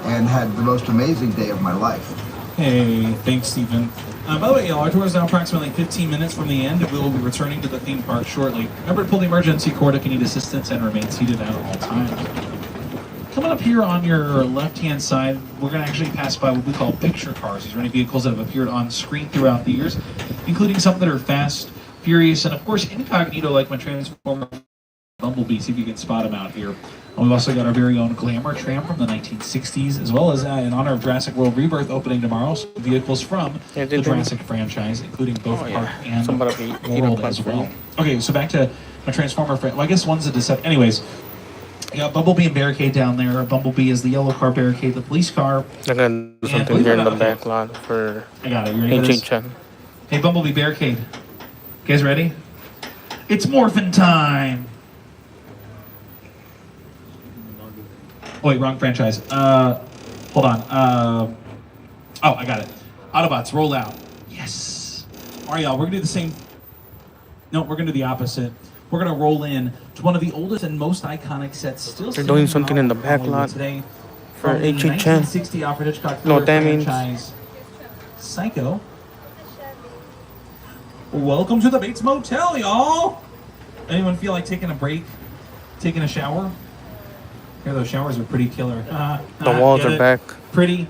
and had the most amazing day of my life. Hey, thanks, Stephen. By the way, our tour is now approximately 15 minutes from the end, and we will be returning to the theme park shortly. Remember to pull the emergency cord if you need assistance and remain seated at all times. Coming up here on your left-hand side, we're going to actually pass by what we call picture cars. These are any vehicles that have appeared on screen throughout the years, including some that are fast, furious, and of course incognito like my Transformer Bumblebee. See if you can spot them out here. We've also got our very own Glamour tram from the 1960s, as well as in honor of Jurassic World Rebirth opening tomorrow, some vehicles from the Jurassic franchise, including both Park and World as well. Okay, so back to my Transformer friend. Well, I guess one's a deception. Anyways, you got Bumblebee and Barricade down there. Bumblebee is the yellow car, Barricade the police car. They're gonna do something here in the back lot for I got it. You ready for this? Hey, Bumblebee, Barricade. You guys ready? It's morphin' time! Oh, wait, wrong franchise. Hold on. Oh, I got it. Autobots, roll out. Yes. All right, y'all, we're going to do the same. No, we're going to do the opposite. we're going to roll in to one of the oldest and most iconic sets still. They're doing something in the back lot today for from the '80 1960 Alfred Hitchcock No, that means franchise, Psycho. Welcome to the Bates Motel, y'all. Anyone feel like taking a break, taking a shower? Here, those showers are pretty killer. the walls are back. Pretty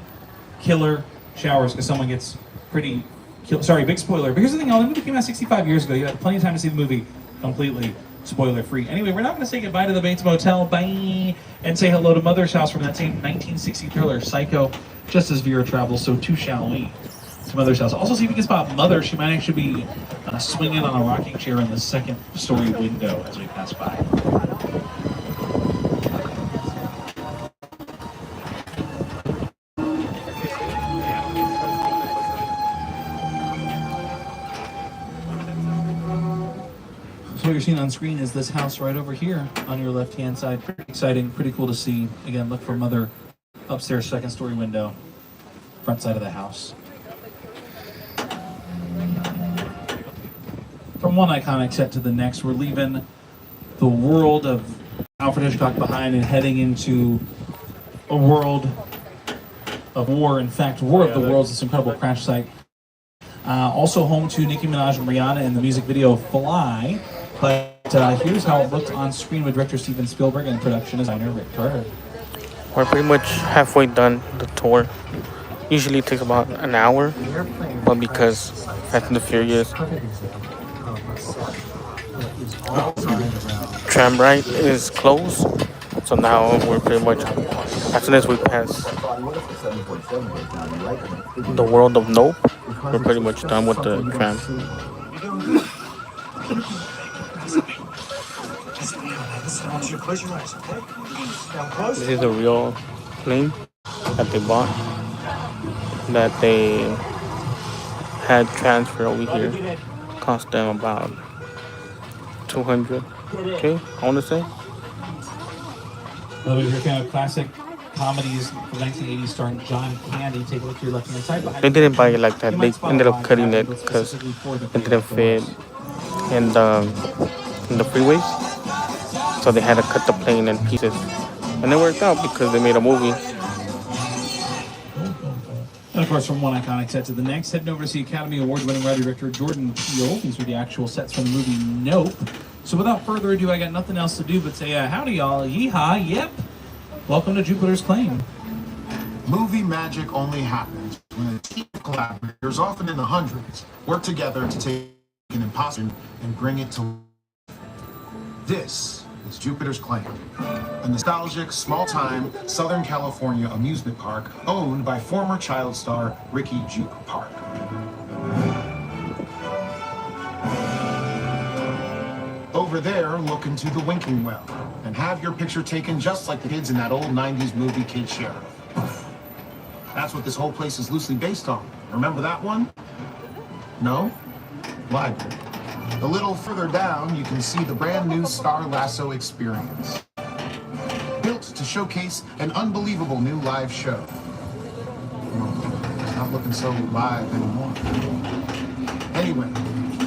killer showers because someone gets pretty. Sorry, big spoiler. But here's the thing, y'all. The movie came out 65 years ago. You had plenty of time to see the movie completely spoiler-free. Anyway, we're not going to say goodbye to the Bates Motel, bye, and say hello to Mother's House from that same 1960 thriller, Psycho. Just as Vera travels, so too shall we. To Mother's House. Also, see if you can spot Mother. She might actually be swinging on a rocking chair in the second-story window as we pass by. So what you're seeing on screen is this house right over here on your left-hand side. Pretty exciting, pretty cool to see. Again, look for Mother upstairs, second-story window, front side of the house. From one iconic set to the next, we're leaving the world of Alfred Hitchcock behind and heading into a world of war. In fact, War of the Worlds, this incredible crash site. Also home to Nicki Minaj and Rihanna in the music video Fly. But here's how it looked on screen with director Steven Spielberg and production designer Rick Carter. We're pretty much halfway done the tour. Usually it takes about an hour, but because Fast and the Furious tram ride is closed, so now we're pretty much, as soon as we pass the world of Nope, we're pretty much done with the tram. This is a real plane that they bought, that they had transferred over here. Cost them about $200K, I want to say. Well, your kind of classic comedies from the 1980s starring John Candy. Take a look to your left-hand side. They didn't buy it like that. They ended up cutting it because it didn't fit in the freeways. So they had to cut the plane in pieces. And it worked out because they made a movie. And of course, from one iconic set to the next, heading over to see Academy Award-winning writer-director Jordan Peele. These were the actual sets from the movie Nope. So without further ado, I got nothing else to do but say, howdy y'all, yeehaw, yep. Welcome to Jupiter's Claim. Movie magic only happens when a team of collaborators, often in the hundreds, work together to take an impossible and bring it to life. This is Jupiter's Claim, a nostalgic, small-time Southern California amusement park owned by former child star Ricky Juke Park. Over there, look into the winking well and have your picture taken just like the kids in that old 90s movie Kid Sheriff. That's what this whole place is loosely based on. Remember that one? No? Library. A little further down, you can see the brand new Star Lasso experience. Built to showcase an unbelievable new live show. It's not looking so live anymore. Anyway,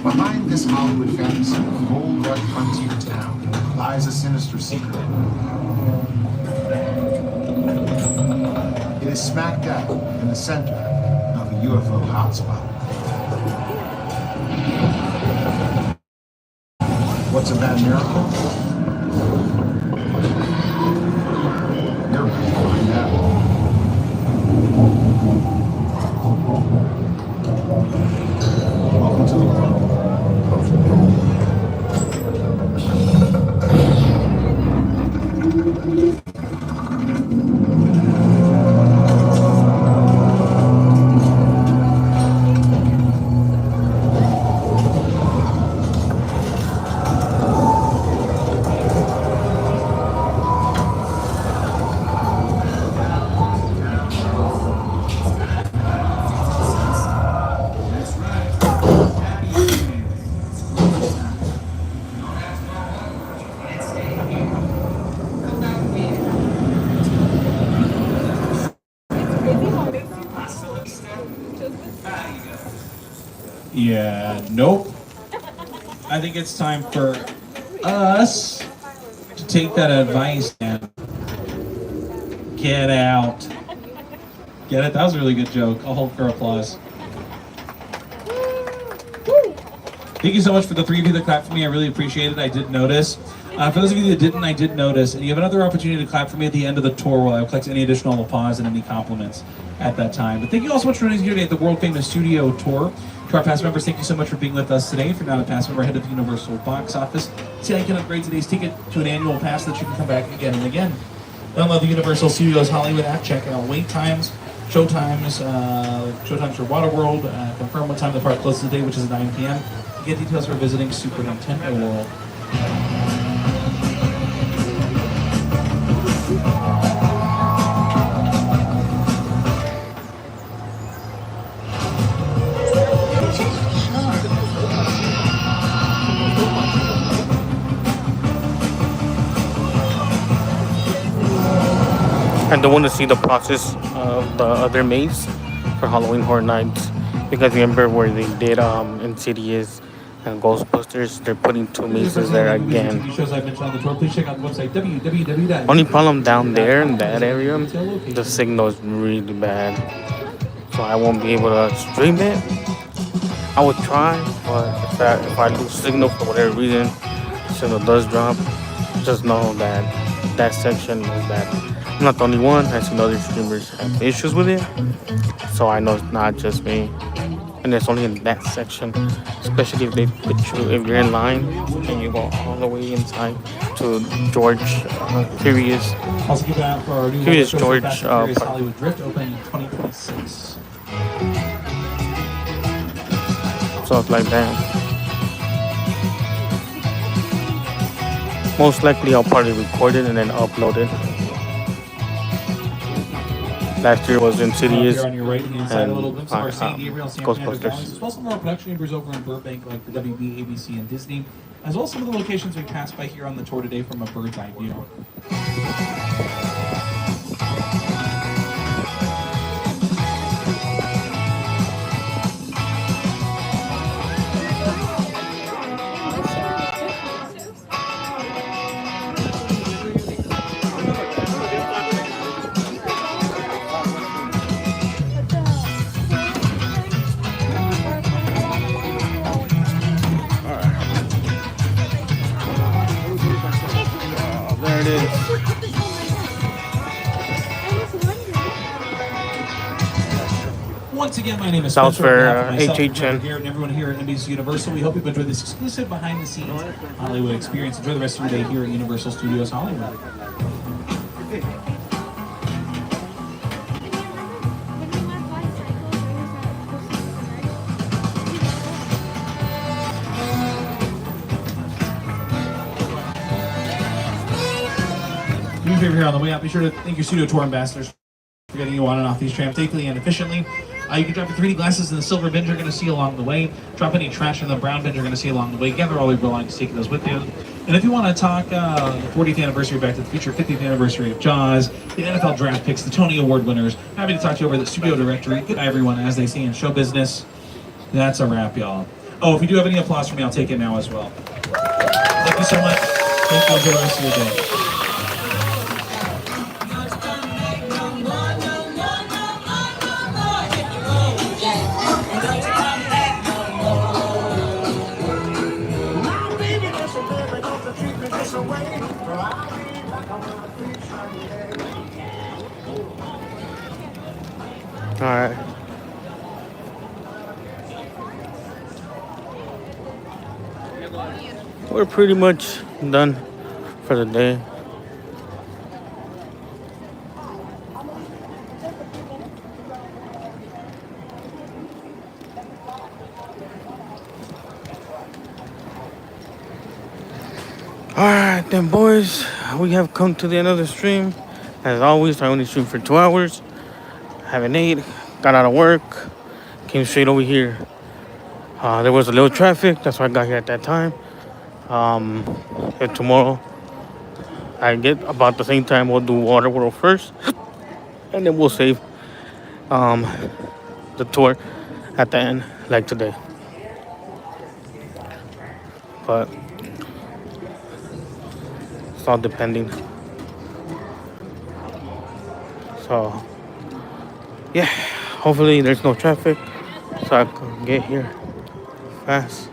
behind this Hollywood fantasy of gold rush frontier town lies a sinister secret. It is smack dab in the center of a UFO hotspot. What's a bad miracle? You're going to find out. Welcome to the world. Yeah, nope. I think it's time for us to take that advice and get out. Get it? That was a really good joke. I'll hold for applause. Thank you so much for the 3 of you that clapped for me. I really appreciate it. I did notice. For those of you that didn't, I did notice. And you have another opportunity to clap for me at the end of the tour while I collect any additional applause and any compliments at that time. But thank you all so much for joining us here today at the world famous studio tour. To our past members, thank you so much for being with us today. If you're not a past member, head to the Universal box office. See how you can upgrade today's ticket to an annual pass so that you can come back again and again. Download the Universal Studios Hollywood app. Check out wait times, showtimes for Waterworld. Confirm what time the park closes today, which is at 9 p.m. Get details for visiting Super Nintendo World. I don't want to see the process of the other maze for Halloween Horror Nights, because remember where they did Insidious and Ghostbusters, they're putting 2 mazes there again. Only problem down there in that area, the signal is really bad, so I won't be able to stream it. I would try, but if I lose signal for whatever reason, signal does drop, just know that that section is bad. I'm not the only one. I've seen other streamers have issues with it, so I know it's not just me. And it's only in that section, especially if they put you, if you're in line and you go all the way inside to George Curious. Also keep an eye out for our new Curious George Hollywood Drift opening in 2026. So it's like that. Most likely I'll probably record it and then upload it. Last year was Insidious Here on your right-hand side, a little glimpse of our San Gabriel, San Fernando Ghostbusters. Valleys, as well as some more production neighbors over in Burbank, like the WB, ABC, and Disney, as well as some of the locations we passed by here on the tour today from a bird's eye view. There it is. Once again, my name is South Spencer. for On behalf of myself, HHN. Here and everyone here at NBC Universal, we hope you've enjoyed this exclusive behind-the-scenes Hollywood experience. Enjoy the rest of your day here at Universal Studios Hollywood. Do me a favor here on the way out. Be sure to thank your studio tour ambassadors for getting you on and off these trams safely and efficiently. You can drop your 3D glasses in the silver bin you're going to see along the way. Drop any trash in the brown bin you're going to see along the way. Gather all your belongings, take those with you. And if you want to talk the 40th anniversary of Back to the Future, 50th anniversary of Jaws, the NFL draft picks, the Tony Award winners, happy to talk to you over the studio directory. Good night, everyone, as they say in show business. That's a wrap, y'all. Oh, if you do have any applause for me, I'll take it now as well. Thank you so much. Thank you. Enjoy the rest of your day. All right. We're pretty much done for the day. Alright then, boys, we have come to the end of the stream. As always, I only stream for 2 hours. Haven't ate, got out of work, came straight over here. There was a little traffic, that's why I got here at that time. And tomorrow, I get about the same time, we'll do Waterworld first. And then we'll save the tour at the end, like today. But all depending. So yeah, hopefully there's no traffic so I can get here fast.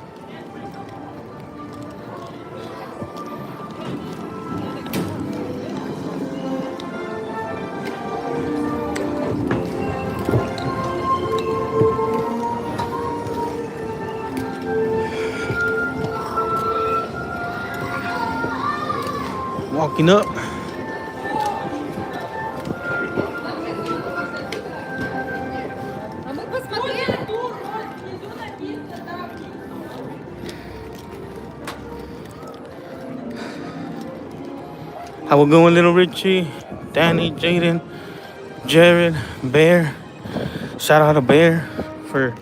Walking up. How we going, little Richie, Danny, Jaden, Jared, Bear? Shout out to Bear for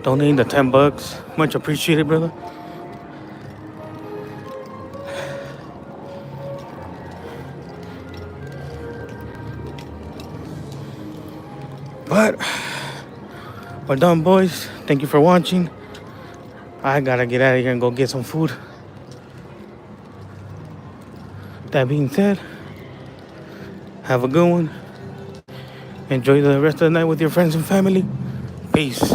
donating the $10. Much appreciated, brother. But we're done, boys. Thank you for watching. I gotta get out of here and go get some food. That being said, have a good one. Enjoy the rest of the night with your friends and family. Peace.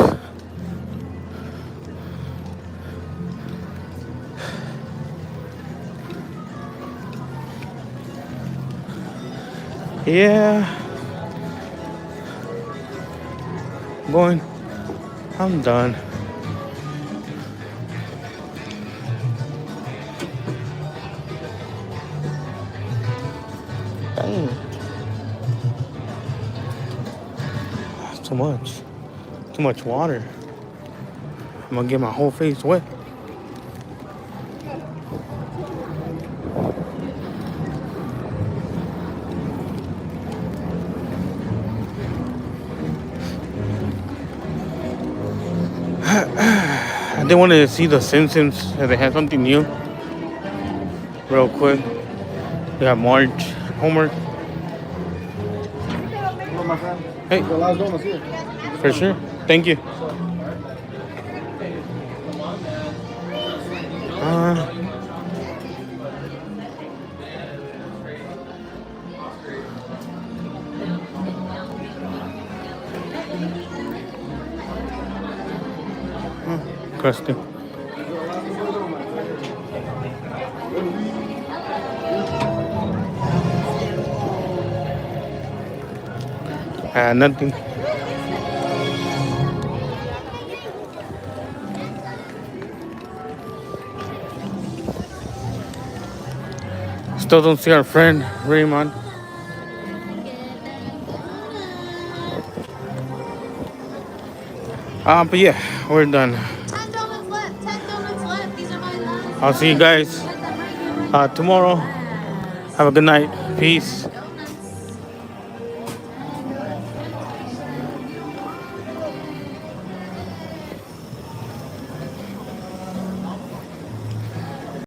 Yeah. I'm done. Dang. That's too much. Too much water. I'm gonna get my whole face wet. I did want to see The Simpsons. They had something new. Real quick. We got Marge, Homer. Hello, my friend. Hey. The last one was here. For sure. Thank you. Crusty. Nothing. Still don't see our friend Raymond. But yeah, we're done. 10 donuts left. 10 donuts left. These are my last. I'll see you guys tomorrow. Have a good night. Peace.